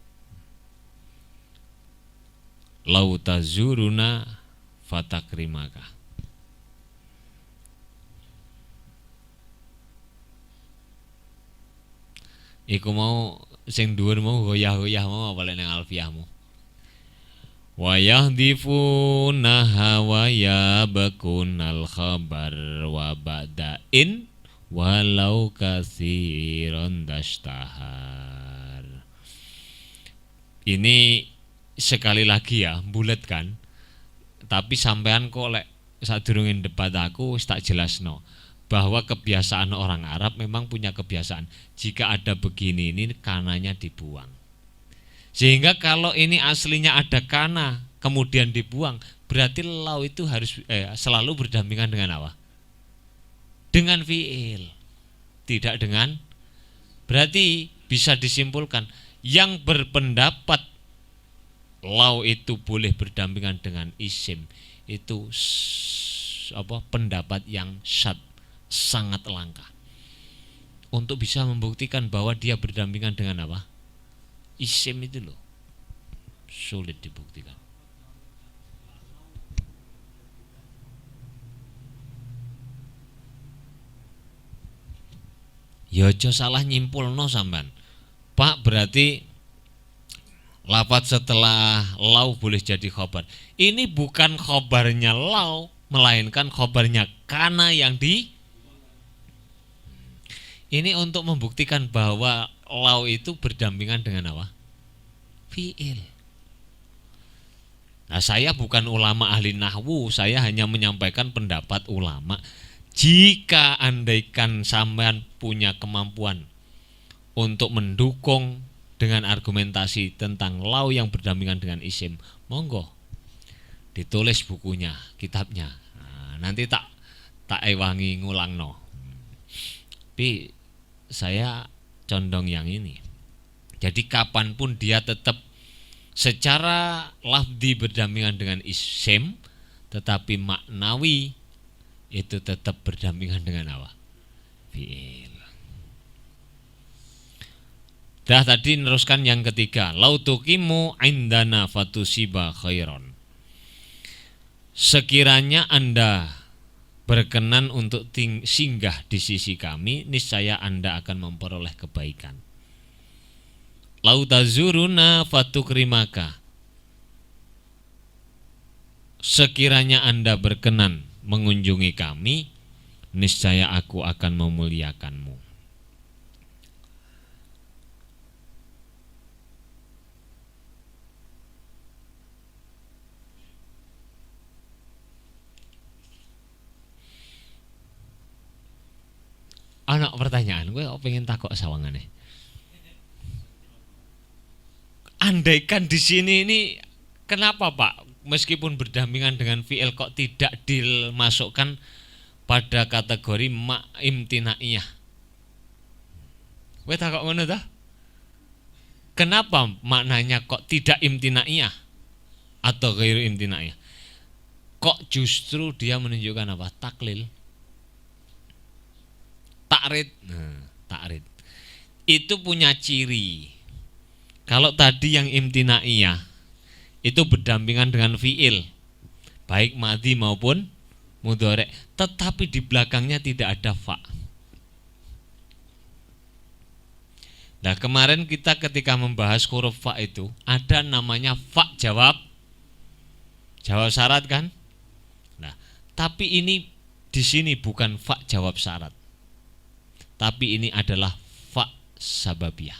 Lau tazuruna fatakrimaka. Iku mau sing dhuwur mau goyah-goyah mau apa lek nang alfiahmu. Wa yahdifuna wa yabkunal khabar wa ba'dain walau katsiran dashtahar. Ini sekali lagi ya, bulet kan. Tapi sampean kok lek sadurunge debat aku wis tak jelasno bahwa kebiasaan orang Arab memang punya kebiasaan jika ada begini ini kananya dibuang. Sehingga kalau ini aslinya ada kana kemudian dibuang, berarti lau itu harus selalu berdampingan dengan apa? Dengan fiil. Tidak dengan, berarti bisa disimpulkan yang berpendapat lau itu boleh berdampingan dengan isim itu pendapat yang sangat langka. Untuk bisa membuktikan bahwa dia berdampingan dengan apa? Isim itu loh sulit dibuktikan. Ya aja salah nyimpulno sampean. Pak, berarti lafaz setelah lau boleh jadi khobar. Ini bukan khobarnya lau, melainkan khobarnya kana yang di. Ini untuk membuktikan bahwa lau itu berdampingan dengan apa? Fi'il. Nah, saya bukan ulama ahli nahwu, saya hanya menyampaikan pendapat ulama. Jika andaikan sampean punya kemampuan untuk mendukung dengan argumentasi tentang lau yang berdampingan dengan isim, monggo ditulis bukunya, kitabnya. Nah, nanti tak ewangi ngulangno. Tapi saya condong yang ini. Jadi kapanpun dia tetap secara lafzi berdampingan dengan isim, tetapi maknawi itu tetap berdampingan dengan apa? Fi'il. Dah tadi neruskan yang ketiga, lau tuqimu indana fatusiba khairon. Sekiranya Anda berkenan untuk singgah di sisi kami, niscaya Anda akan memperoleh kebaikan. Lau tazuruna fatukrimaka. Sekiranya Anda berkenan mengunjungi kami, niscaya aku akan memuliakanmu. pertanyaan, gue pengen takok sawangane. Andaikan di sini ini kenapa Pak meskipun berdampingan dengan fi'il kok tidak dimasukkan pada kategori ma imtinaiyah? Gue takok ngono ta? Kenapa maknanya kok tidak imtinaiyah atau ghairu imtinaiyah? Kok justru dia menunjukkan apa? Taklil. Takrid. Nah, takrid. Itu punya ciri. Kalau tadi yang imtinaiyah itu berdampingan dengan fi'il, baik madhi maupun mudhari', tetapi di belakangnya tidak ada fa. Nah, kemarin kita ketika membahas huruf fa itu ada namanya fa jawab syarat kan? Nah, tapi ini di sini bukan fa jawab syarat. Tapi ini adalah fa sababiyah.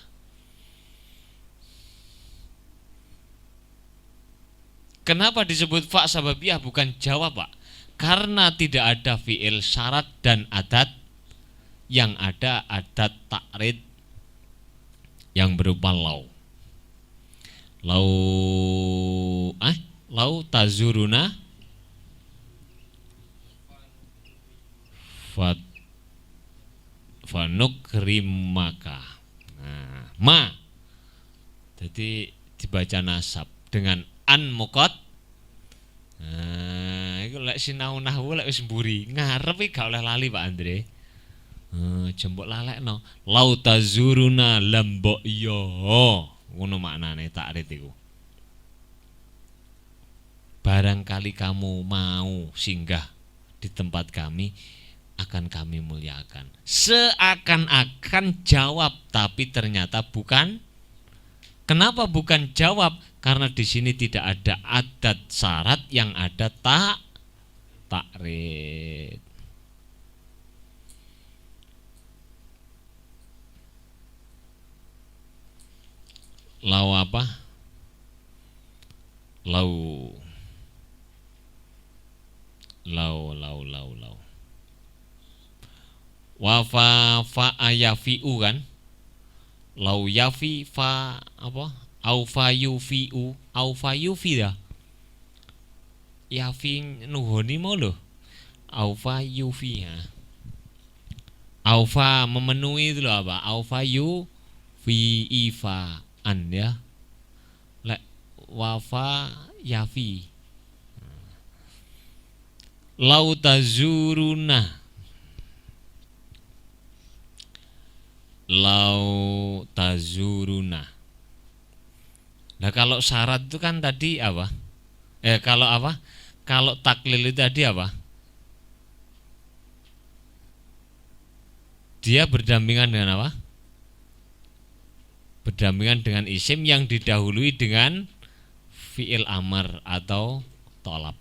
Kenapa disebut fa sababiyah bukan jawab, Pak? Karena tidak ada fi'il syarat dan adat, yang ada adat takrid yang berupa lau. Lau tazuruna fanukrimaka. Nah, ma. Jadi dibaca nasab dengan an mukot. Nah, iku lek sinau nahwu lek wis mburi, ngarep iki gak oleh lali Pak Andre. Jembok lalekno. Lau tazuruna lambok yo. Ngono maknane takrid iku. Barangkali kamu mau singgah di tempat kami, akan kami muliakan. Seakan-akan jawab, tapi ternyata bukan. Kenapa bukan jawab? Karena di sini tidak ada adat syarat, yang ada takrid. Lau apa? Lau. Wafa fa ayafiu kan? Lau yafi fa apa? Aufa yufiu, aufa yufi dah. Yafi nuhoni mau loh. Aufa yufi ya. Aufa memenuhi itu loh apa? Aufa yufi ifa an ya. Lek wafa yafi. Lau tazuruna. Lau tazuruna. Nah, kalau syarat itu kan tadi apa? Kalau apa? Kalau taklil itu tadi apa? Dia berdampingan dengan apa? Berdampingan dengan isim yang didahului dengan fi'il amar atau tolab.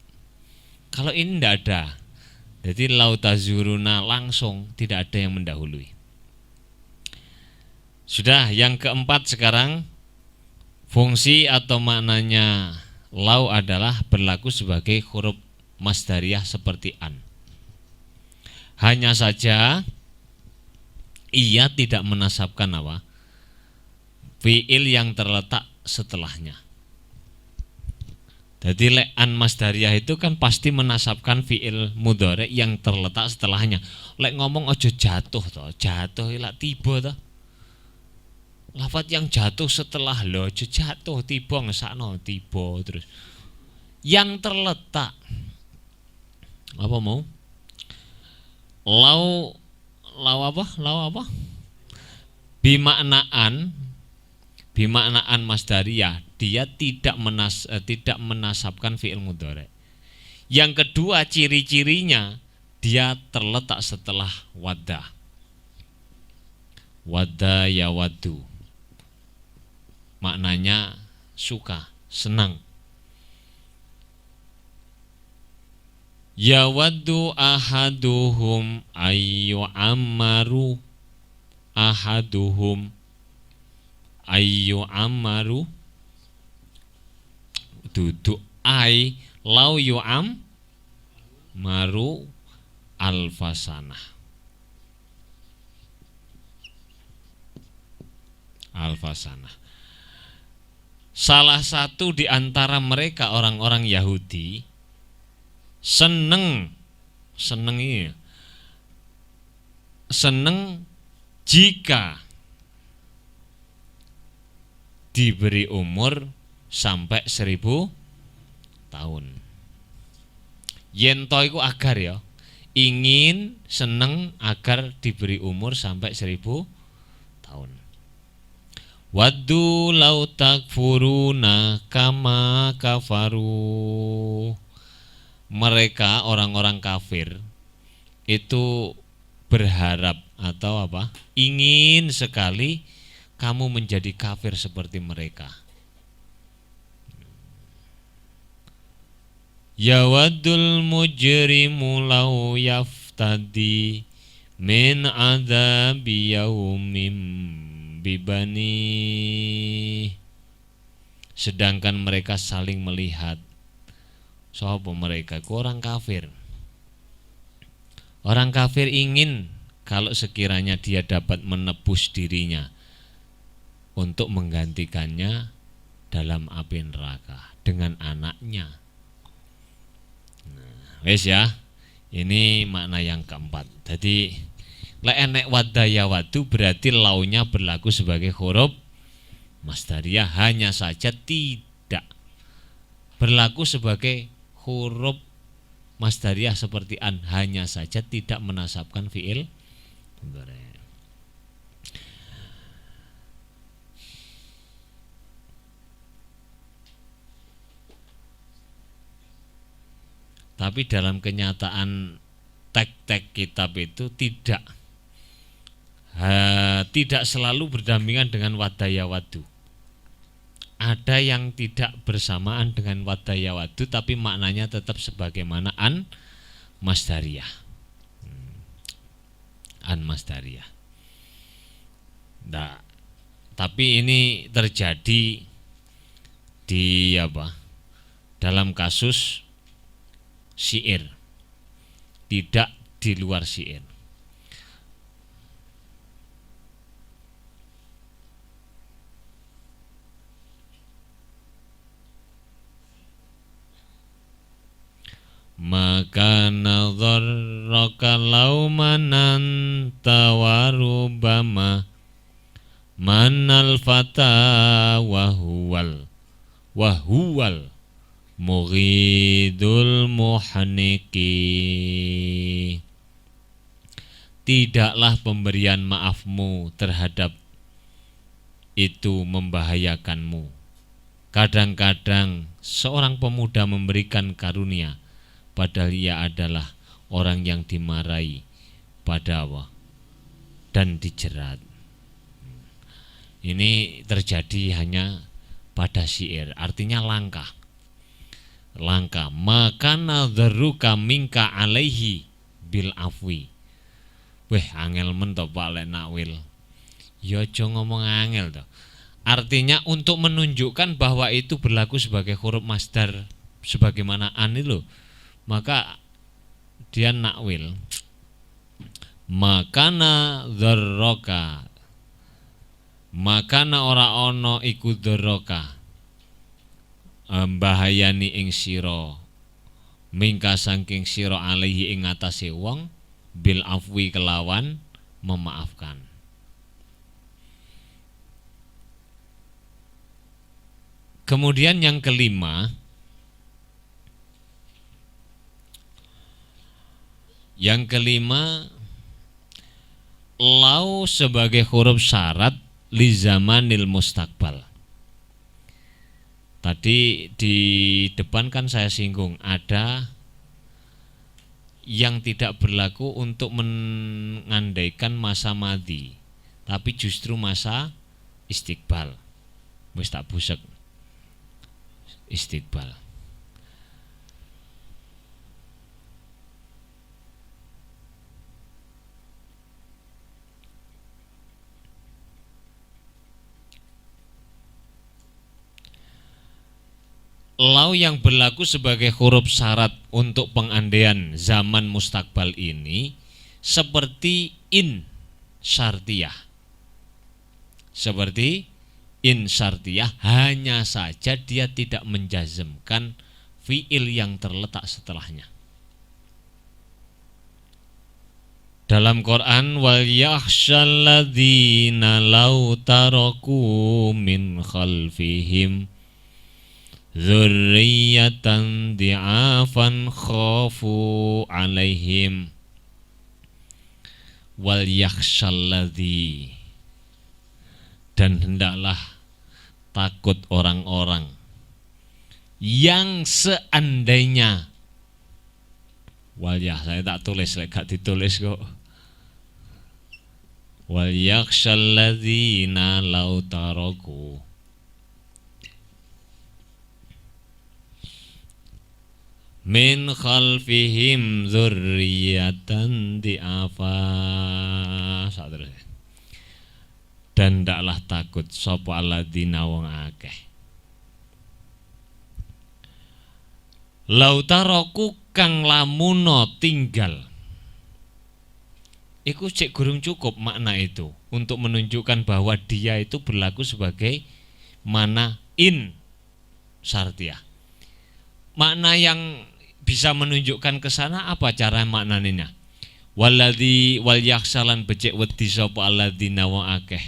Kalau ini tidak ada. Jadi lau tazuruna langsung, tidak ada yang mendahului. Sudah, yang keempat sekarang, fungsi atau maknanya lau adalah berlaku sebagai huruf masdariyah seperti an. Hanya saja ia tidak menasabkan apa? Fi'il yang terletak setelahnya. Jadi lek an masdariyah itu kan pasti menasabkan fi'il mudhari yang terletak setelahnya. Lek ngomong ojo jatuh toh, jatuh ilak tiba toh. Lafat yang jatuh setelah lo jatuh tiba ngesakno tiba terus. Yang terletak apa mau? Lau apa? Bimaknaan masdariyah, dia tidak menasabkan fi'il mudhari. Yang kedua ciri-cirinya dia terletak setelah wadda. Wadda ya wadu. Maknanya suka, senang. Ya waddu ahaduhum ayyu ammaru ahaduhum ayyu ammaru duduk ay lau yu'am maru alfasanah. alfasana. Salah satu di antara mereka orang-orang Yahudi seneng jika diberi umur sampai 1000 tahun. Yento iku agar ya, ingin seneng agar diberi umur sampai 1000 tahun. Waddu lau takfuruna kama kafaru. Mereka orang-orang kafir itu berharap atau apa? Ingin sekali kamu menjadi kafir seperti mereka. Yawaddul mujrimu lau yaftadi min adzabi yaumim bibani. Sedangkan mereka saling melihat. Sapa mereka? Orang kafir. Orang kafir ingin kalau sekiranya dia dapat menebus dirinya untuk menggantikannya dalam api neraka dengan anaknya. Nah, wes ya. Ini makna yang keempat. Jadi lek enek wadaya wadu berarti launya berlaku sebagai huruf masdariyah, hanya saja tidak berlaku sebagai huruf masdariyah seperti an, hanya saja tidak menasabkan fiil mudhari'. Tapi dalam kenyataan teks-teks kitab itu tidak selalu berdampingan dengan wadaya wadu. Ada yang tidak bersamaan dengan wadaya wadu tapi maknanya tetap sebagaimana an masdariyah. An masdariyah. Nah, tapi ini terjadi di apa? Dalam kasus syair, tidak di luar syair. Maka nadharraka laumanan tawarubama manal fata wahuwal mughidul muhaniki. Tidaklah pemberian maafmu terhadap itu membahayakanmu. Kadang-kadang seorang pemuda memberikan karunia padahal ia adalah orang yang dimarahi pada Allah dan dijerat. Ini terjadi hanya pada syair, artinya langka. Maka nadharuka minka alaihi bil afwi. Weh, angel men to Pak lek nakwil. Ya aja ngomong angel to. Artinya untuk menunjukkan bahwa itu berlaku sebagai huruf masdar sebagaimana an itu. Maka dia nakwil. Makana dzarraka. Makana ora ana iku dzarraka. Mbahayani ing sira mingka saking sira alaihi ing atase wong bil afwi kelawan memaafkan. Kemudian yang kelima, lau sebagai huruf syarat li zamanil mustaqbal. Tadi di depan kan saya singgung ada yang tidak berlaku untuk mengandaikan masa madhi, tapi justru masa istiqbal. Wis tak busek. Istiqbal. Lau yang berlaku sebagai huruf syarat untuk pengandaian zaman mustakbal ini seperti in syartiyah. Seperti in syartiyah, hanya saja dia tidak menjazmkan fiil yang terletak setelahnya. Dalam Quran, wal yakhshal ladzina law taraku min khalfihim dzurriyyatan di'afan khafu alaihim. Wal yakhshal ladzi, dan hendaklah takut orang-orang yang seandainya, wal ya, saya tak tulis, gak ditulis kok. Wal yakhshal ladzina law taraku min khalfihim dzurriyyatan di'afa. Dan ndaklah takut sapa alladzina wong akeh lautaraku kang lamuno tinggal. Iku cek gurung cukup makna itu untuk menunjukkan bahwa dia itu berlaku sebagai mana in syartiyah. Makna yang bisa menunjukkan ke sana apa cara maknanya? Waladzi wal yaksalan becek wedi sapa alladzina wa akeh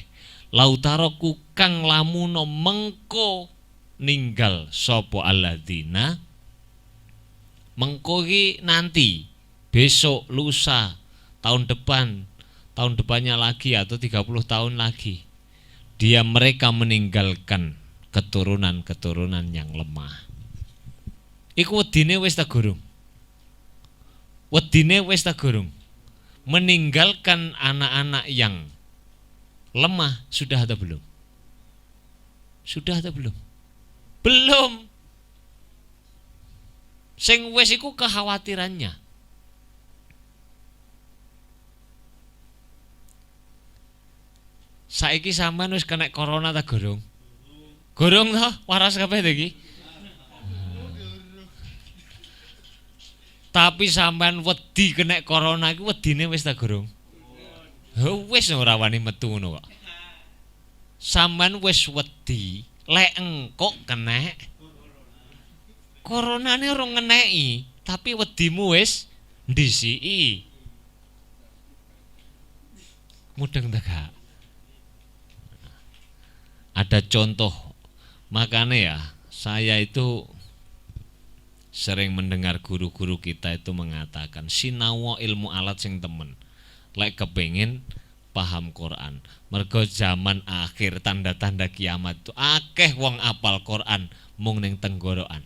lautaraku kang lamuno mengko ninggal sapa alladzina. Mengko iki nanti, besok, lusa, tahun depan, tahun depannya lagi atau 30 tahun lagi, mereka meninggalkan keturunan-keturunan yang lemah. Iku wedine wis ta gurung? Wedine wis ta gurung? Meninggalkan anak-anak yang lemah sudah atau belum? Sudah atau belum? Belum. Sing wis iku kekhawatirannya. Saiki sampean wis kena corona ta gurung? Gurung toh, waras kabeh iki. Tapi sampean wedi kena corona iku wedine wis ta gurung? Wis ora wani metu ngono kok. Sampean wis wedi lek engko kena coronane ora ngeneki, tapi wedimu wis ndisiki. Mudeng ta gak? Ada contoh. Makanya ya, saya itu sering mendengar guru-guru kita itu mengatakan sinawa ilmu alat sing temen. Lek kepengin paham Quran. Mergo zaman akhir tanda-tanda kiamat itu akeh wong apal Quran mung ning tenggorokan.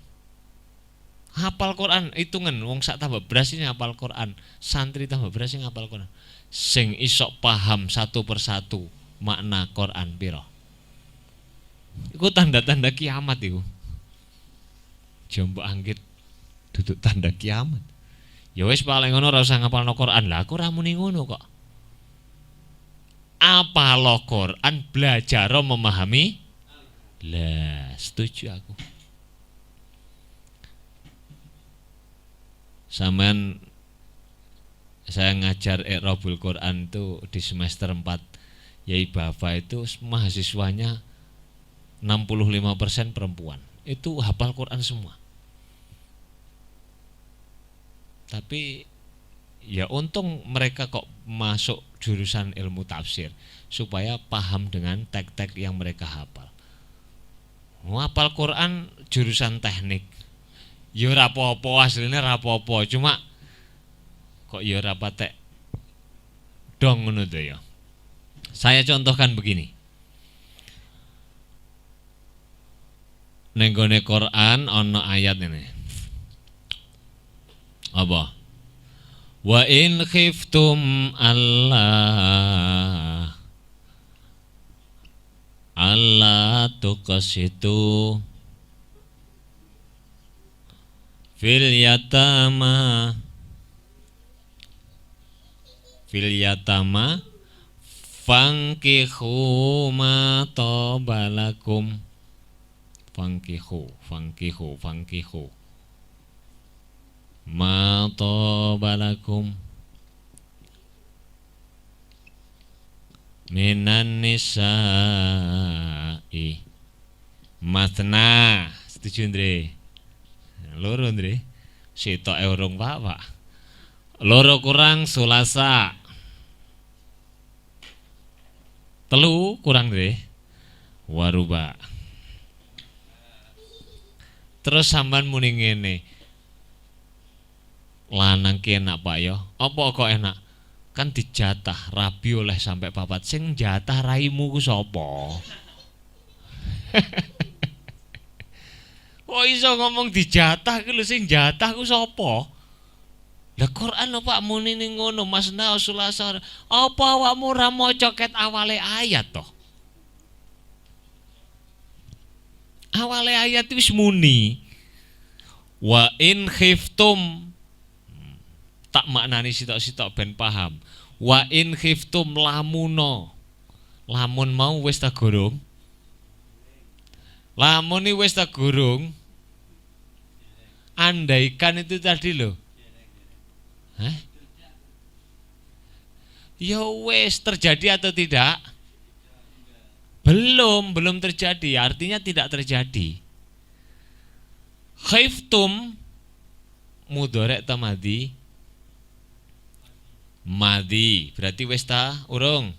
Hafal Quran hitungan wong sak tambah beras ini hafal Quran, santri tambah beras sing hafal Quran. Sing isok paham satu persatu makna Quran piro. Iku tanda-tanda kiamat iku. Jombo anggit duduk tanda kiamat. Ya wis paling ngono ora usah ngapalno Quran. Lah aku ora muni ngono kok. Apalo Quran, belajar memahami. Lah, setuju aku. Sampean saya ngajar Iqrabul Quran itu di semester 4 Yai Bafa itu mahasiswanya 65% perempuan. Itu hafal Quran semua. Tapi ya untung mereka kok masuk jurusan ilmu tafsir supaya paham dengan teks-teks yang mereka hafal. Hafal Quran jurusan teknik. Ya ora apa-apa, asline ora apa-apa, cuma kok ya ora patek dong ngono to ya. Saya contohkan begini. Ning gone Quran ana ayat ini. Apa? Wa in khiftum Allah tuqsitu fil yatama fankihu ma tabalakum fankihu ma tabalakum minan nisa'i matna. Setuju Ndre? Loro Ndre. Sitoke urung Pak. Loro kurang sulasa. Telu kurang Ndre. Waruba. Terus sampean muni ngene. Lanang ki enak Pak ya. Apa kok enak? Kan dijatah rabi oleh sampai papat. Sing jatah raimu ku sapa? Kok iso ngomong dijatah ki lho, sing jatah ku sapa? Lah Quran lho Pak muni ning ngono masna sulasa. Apa awakmu ora maca ket awale ayat toh? Awale ayat wis muni wa in khiftum, tak maknani sitok-sitok ben paham. Wa in khiftum lamuno. Lamun mau wis ta gurung? Lamun iki wis ta gurung? Andaikan itu tadi loh. Hah? Ya wis terjadi atau tidak? Belum terjadi, artinya tidak terjadi. Khiftum mudhari' ta madhi? Madhi, berarti wis ta urung?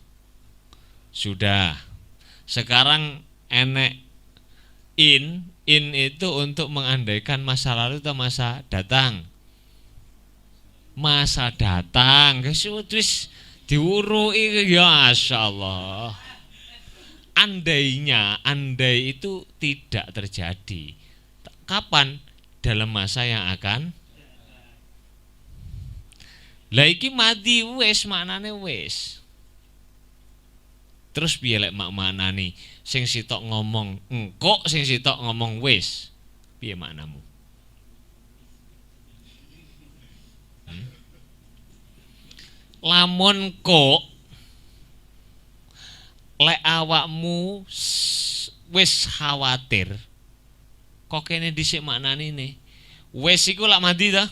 Sudah. Sekarang enek in itu untuk mengandaikan masa lalu atau masa datang? Masa datang. Wis diwuruki ya masyaallah. Andai itu tidak terjadi. Kapan? Dalam masa yang akan. Lah iki mati wis, maknane wis. Terus piye lek maknane sing sitok ngomong engko, sing sitok ngomong wis. Piye maknamu? Lamun kok lek awakmu wis khawatir, kok kene dhisik maknane ne. Wis iku lak mandi ta?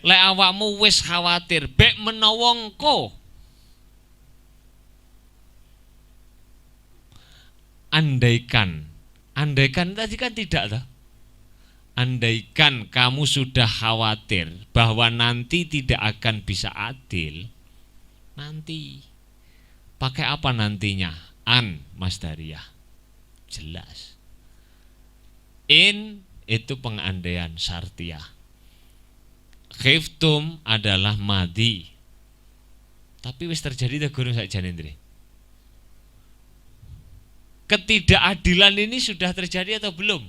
Lek awakmu wis khawatir, bek menawa engko andaikan tadi kan tidak ta? Andaikan kamu sudah khawatir bahwa nanti tidak akan bisa adil, nanti pakai apa nantinya? An masdariyah. Jelas. In itu pengandaian syartiyah. Khiftum adalah madi. Tapi wis terjadi ta gurung sakjane Ndre? Ketidakadilan ini sudah terjadi atau belum?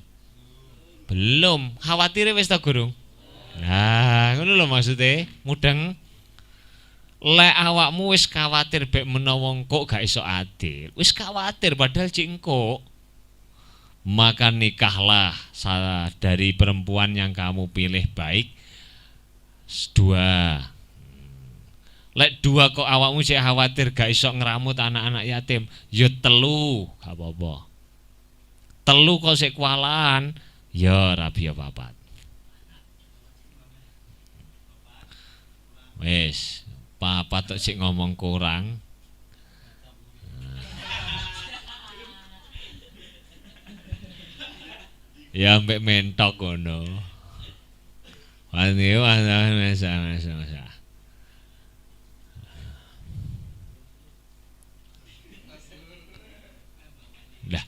Belum. Khawatir wis ta gurung? Nah, ngono lho maksudnya, mudeng. Lek awakmu wis khawatir bek menawa kok gak iso adil, wis khawatir padahal cik engko, maka nikahlah dari perempuan yang kamu pilih baik dua. Lek dua kok awakmu cek khawatir gak iso ngeramut anak-anak yatim, ya telu, gak apa-apa. Telu kok sik kualan, ya rabi papat. Wis papat tok sik ngomong kurang. Ya mbek mentok ngono. Wani masa. Nah,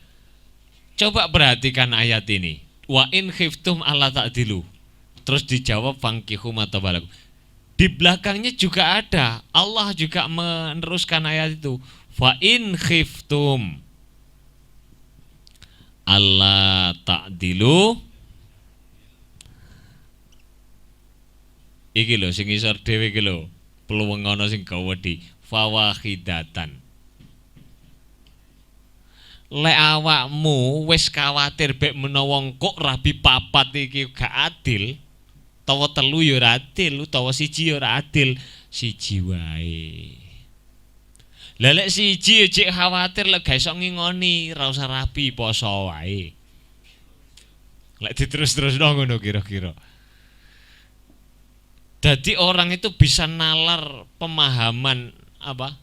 coba perhatikan ayat ini. Wa in khiftum alla ta'dilu. Terus dijawab fankihu matabalakum. Di belakangnya juga ada. Allah juga meneruskan ayat itu. Fa in khiftum alla ta'dilu. Iki lho sing isor dhewe iki lho. Pluwengono sing gawedi fawahidatan. Lek awakmu wis kuwatir bek menawa kok rabi papat iki gak adil, utawa telu ya ora adil, utawa siji ya ora adil, siji wae. Lah lek siji cek khawatir lek gak iso ngingoni, ora usah rabi poso wae. Lek diterus-terus ngono kira-kira. Jadi orang itu bisa nalar pemahaman apa?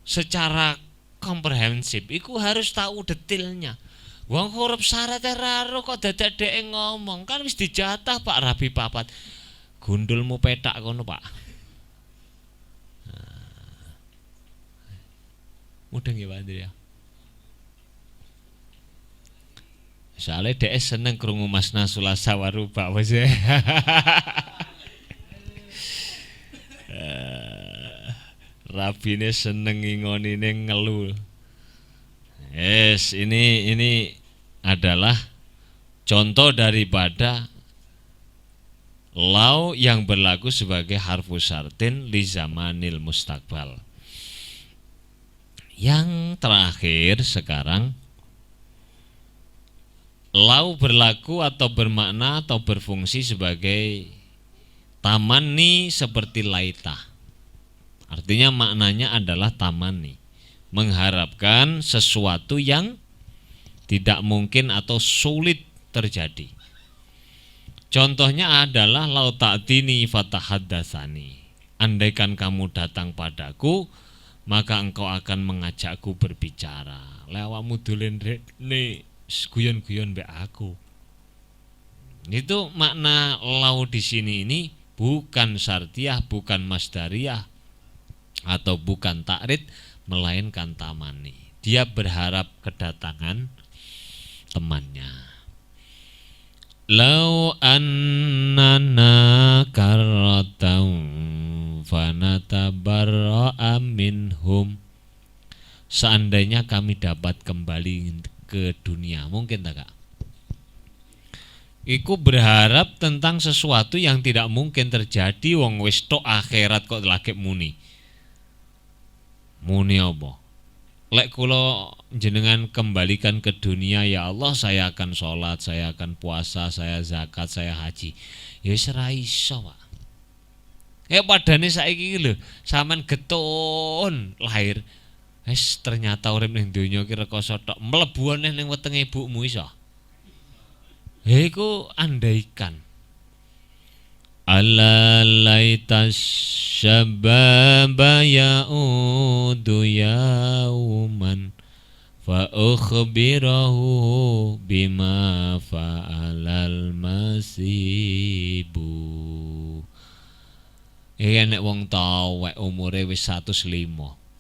secara komprehensif iku harus tahu detailnya. Wong huruf syaratnya raro kok dadak dhek ngomong kan wis dijatah Pak Rabi papat. Gundulmu petak kono Pak. Mudeng ya Pak Andri ya. Soalnya dia seneng krungu Mas Nasrullah Sawaruba wis. Rabine seneng ngingonine ngelu. Ini adalah contoh daripada lau yang berlaku sebagai harfu syartin li zamanil mustaqbal. Yang terakhir sekarang lau berlaku atau bermakna atau berfungsi sebagai tamani seperti laita. Artinya maknanya adalah tamani, mengharapkan sesuatu yang tidak mungkin atau sulit terjadi. Contohnya adalah lau ta'tini fatahaddatsani. Andaikan kamu datang padaku, maka engkau akan mengajakku berbicara. Lewatmu dolen nih guyon-guyon mbek aku. Itu makna lau di sini ini bukan syartiyah, bukan masdariyah atau bukan ta'rid, melainkan tamani. Dia berharap kedatangan temannya. Lau annana karratau fanatabarra'a minhum. Seandainya kami dapat kembali ke dunia, mungkin tak Kak? Iku berharap tentang sesuatu yang tidak mungkin terjadi. Wong wis tok akhirat kok lagi muni. Muni apa? Lek kula jenengan kembalikan ke dunia ya Allah, saya akan sholat, saya akan puasa, saya zakat, saya haji. Ya wis ra iso, Pak. Padane saiki lho, sampean getun lahir. Ternyata urip ning donya ki rekoso tok, mlebu neh ning wetenge ibumu iso. Iku andaikan. Alla laitas syababa ya'udu yauman fa ukhbirahu bima fa'alal masibu. Nek wong tuwek umure wis 105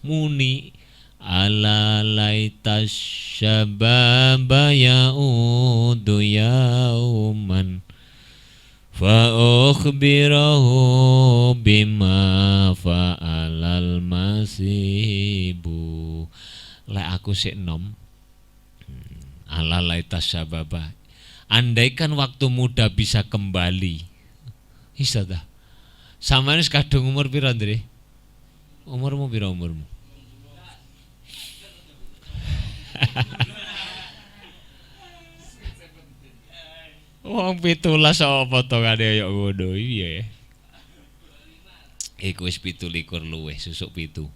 muni ala laitas syababa ya'udu yauman fa ukhbirahu bima fa'alal masibu. Lek aku sik nom ala laitas syababa, andaikan waktu muda bisa kembali. Bisa dah. Sampeyan wis kadung umur pira, Ndre? Umurmu pira umurmu? Wong 17 apa to kane yo ngono piye? Iku wis 17 luwih susuk 7.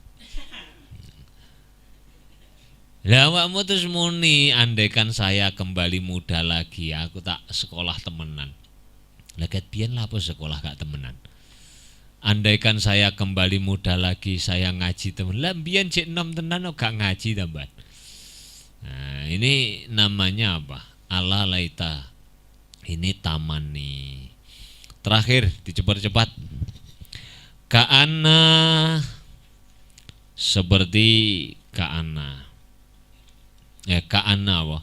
Lah awakmu terus muni andaikan saya kembali muda lagi, aku tak sekolah temenan. Lah ket biyen lha apa sekolah gak temenan? Andaikan saya kembali muda lagi, saya ngaji temen. Lah biyen cek nom tenan kok gak ngaji tambahan. Nah, ini namanya apa? Ala laita. Ini tamani. Terakhir dicepat-cepat. Ka'ana, seperti ka'ana. Ka'ana apa?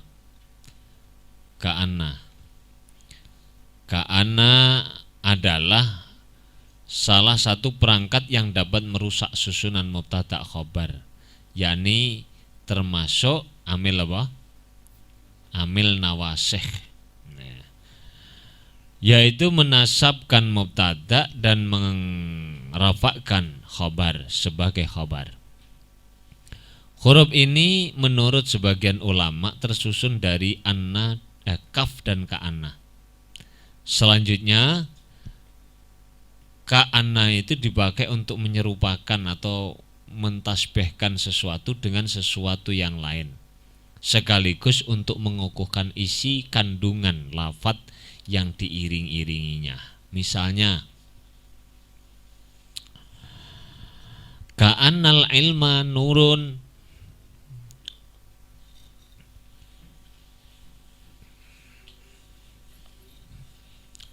Ka'ana. Ka'ana adalah salah satu perangkat yang dapat merusak susunan mubtada' khobar, yakni termasuk amil apa? Amil nawasih, yaitu menasabkan mubtada' dan merafakkan khobar sebagai khobar. Huruf ini menurut sebagian ulama tersusun dari anna, kaf dan ka'anna. Selanjutnya ka'anna itu dipakai untuk menyerupakan atau mentasbihkan sesuatu dengan sesuatu yang lain, sekaligus untuk mengukuhkan isi kandungan lafadz yang diiring-iringinya. Misalnya Ka'annal ilma nurun.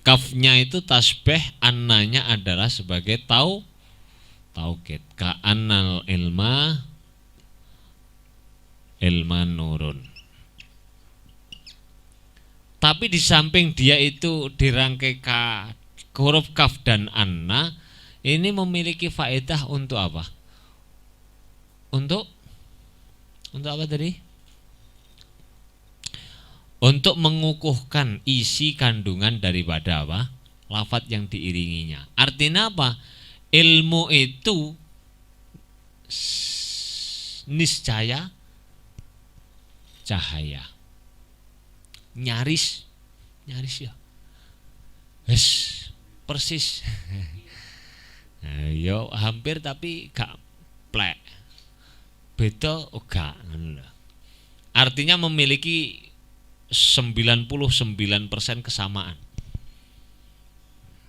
Kafnya itu tasbih, annanya adalah sebagai taukid. Ka'annal ilma nurun. Tapi di samping dia itu dirangkai huruf kaf dan anna, ini memiliki faedah untuk apa? Untuk apa tadi? Untuk mengukuhkan isi kandungan daripada apa? Lafaz yang diiringinya. Artinya apa? Ilmu itu niscaya cahaya. Nyaris ya. Persis. Yo hampir tapi gak plek. Beda gak. Artinya memiliki 99% kesamaan.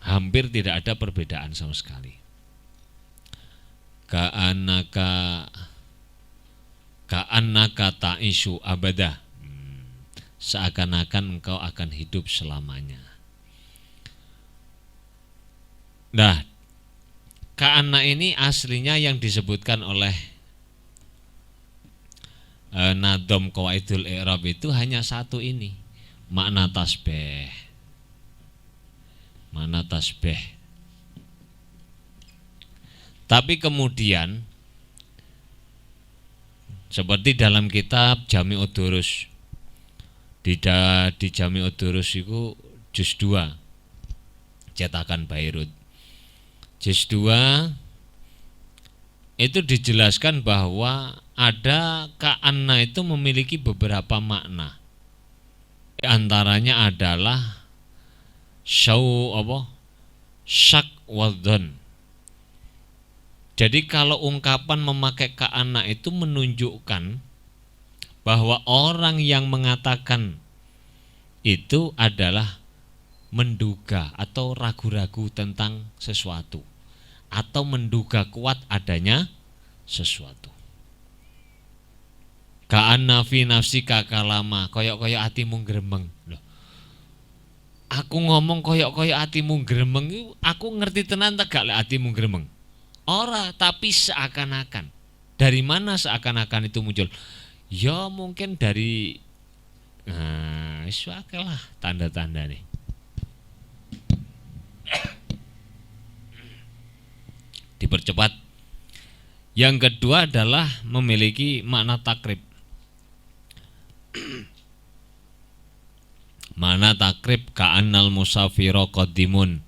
Hampir tidak ada perbedaan sama sekali. Ka'annaka ta'ishu abada. Seakan-akan engkau akan hidup selamanya. Nah, ka'anna ini aslinya yang disebutkan oleh Nadom Qawaidul I'rab itu hanya satu ini, makna tasbih. Tapi kemudian seperti dalam kitab Jami'ud Durus, di Jami'ud Durus itu juz 2 cetakan Bayrut. Juz 2 itu dijelaskan bahwa ada ka'anna itu memiliki beberapa makna. Di antaranya adalah syak wadhan. Jadi kalau ungkapan memakai ka'anna itu menunjukkan bahwa orang yang mengatakan itu adalah menduga atau ragu-ragu tentang sesuatu, atau menduga kuat adanya sesuatu. Ka'anna fi nafsika kalama, koyok-koyok hatimu gremeng. Loh, aku ngomong koyok-koyok hatimu gremeng, aku ngerti tenan tak gak lek hatimu gremeng? Ora, tapi seakan-akan. Dari mana seakan-akan itu muncul? Ya mungkin dari lah tanda-tanda nih. Dipercepat. Yang kedua adalah memiliki makna takrib. Mana takrib ka'annal musafiro qadimun.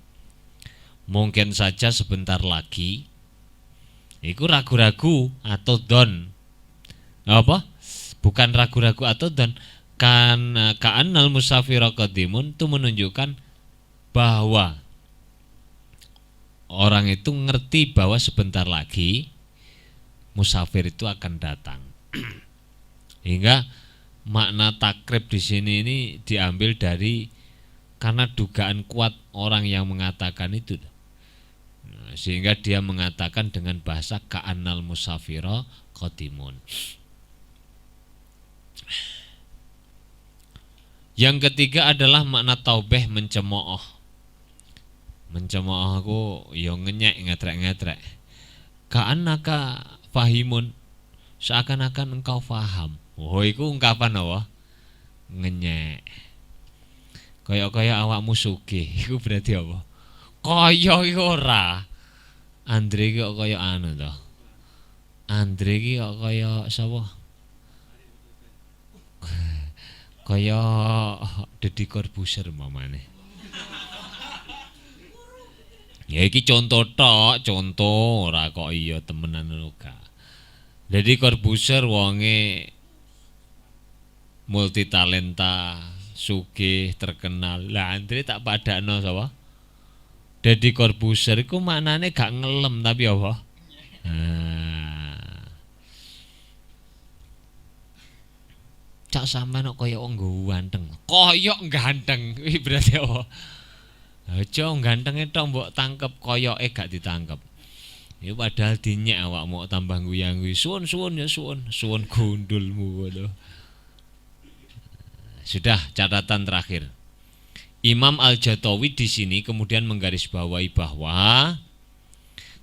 Mungkin saja sebentar lagi iku ragu-ragu atau don. Apa? Bukan ragu-ragu atau don. Kan ka'annal musafiro qadimun itu menunjukkan bahwa orang itu ngerti bahwa sebentar lagi musafir itu akan datang. Hingga makna takrib di sini ini diambil dari karena dugaan kuat orang yang mengatakan itu. Nah, sehingga dia mengatakan dengan bahasa ka'annal musafiro qadimun. Yang ketiga adalah makna taubeh mencemooh. Mencemooh aku yo ngenyek ngetrek-ngetrek. Ka'annaka fahimun, seakan-akan engkau faham. Oh, iku ungkapan apa? Ngenyek. Kaya-kaya awakmu sugih, iku berarti apa? Kaya iku ora. Andre iki kok kaya anu to. Andre iki kok kaya sapa? Kaya Deddy Corbuzier mamane. Ya iki contoh tok, contoh ora kok iya temenan uga. Deddy Corbuzier wonge multi talenta, sugih, terkenal. Lah Andre tak padakno sapa? Deddy Corbuzier iku maknane gak ngelem tapi apa? Cak sampean kok kaya wong ganteng. Koyok ganteng. Iki berarti apa? Aja gantenge tok mbok tangkep, koyoke gak ditangkep. Ya padahal dinyek awakmu tambah guyang-guyu. Suwun ya suwun gundulmu ngono. Sudah, catatan terakhir. Imam Al-Jatawi di sini kemudian menggarisbawahi bahwa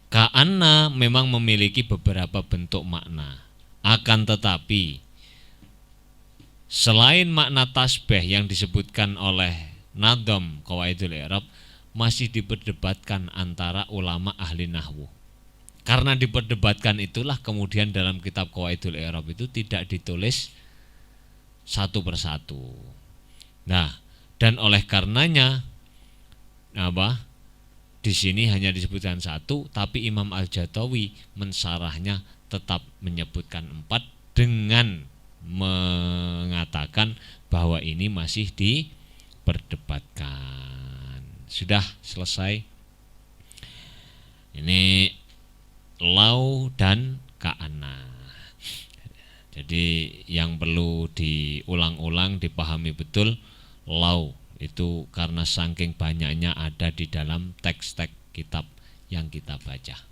ka'anna memang memiliki beberapa bentuk makna. Akan tetapi selain makna tasbih yang disebutkan oleh Nadham Qawaidul I'rab masih diperdebatkan antara ulama ahli nahwu. Karena diperdebatkan itulah kemudian dalam kitab Qawaidul I'rab itu tidak ditulis satu persatu. Nah, dan oleh karenanya di sini hanya disebutkan satu, tapi Imam Al-Jatawi mensarahnya tetap menyebutkan 4 dengan mengatakan bahwa ini masih diperdebatkan. Sudah selesai. Ini lau dan ka'ana. Jadi yang perlu diulang-ulang, dipahami betul, lau itu karena saking banyaknya ada di dalam teks-teks kitab yang kita baca.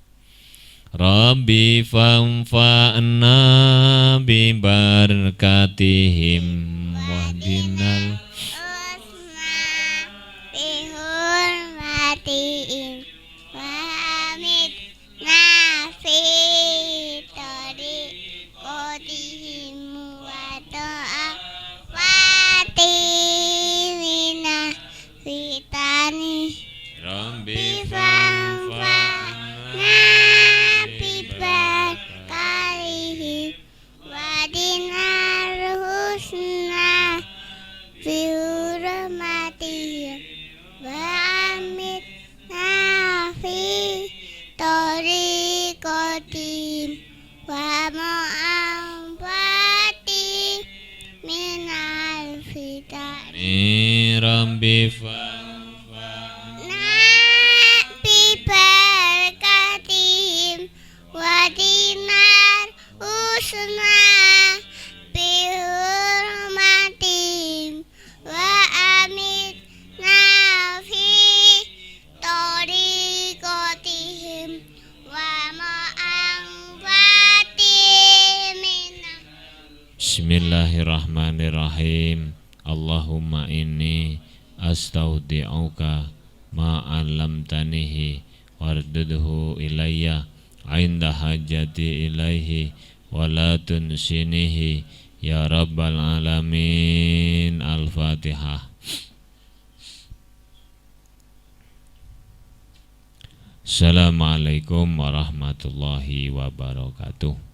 Rabbi fanfa'na bi barakatihim wahdinal bihurmatihim wa'amid nafi tariqotihim wa ta'afatimina fitani Rabbi fanfa'na bibarakatihim wa'dinal husna bihurmatihim wa'amid nafi tariqotihim wa ma'amfati minal fitani Rabbi nabi barakatihim wa'dinal husna bihurmatihim wa'amid nafi tariqotihim wa ma'amfati minal. Bismillahirrahmanirrahim. Allahumma inni astaudi'uka ma 'allamtanihi wardudhu ilayya 'inda hajati ilaihi wa la tunsinihi ya rabbal alamin. Al-Fatihah. Assalamualaikum warahmatullahi wabarakatuh.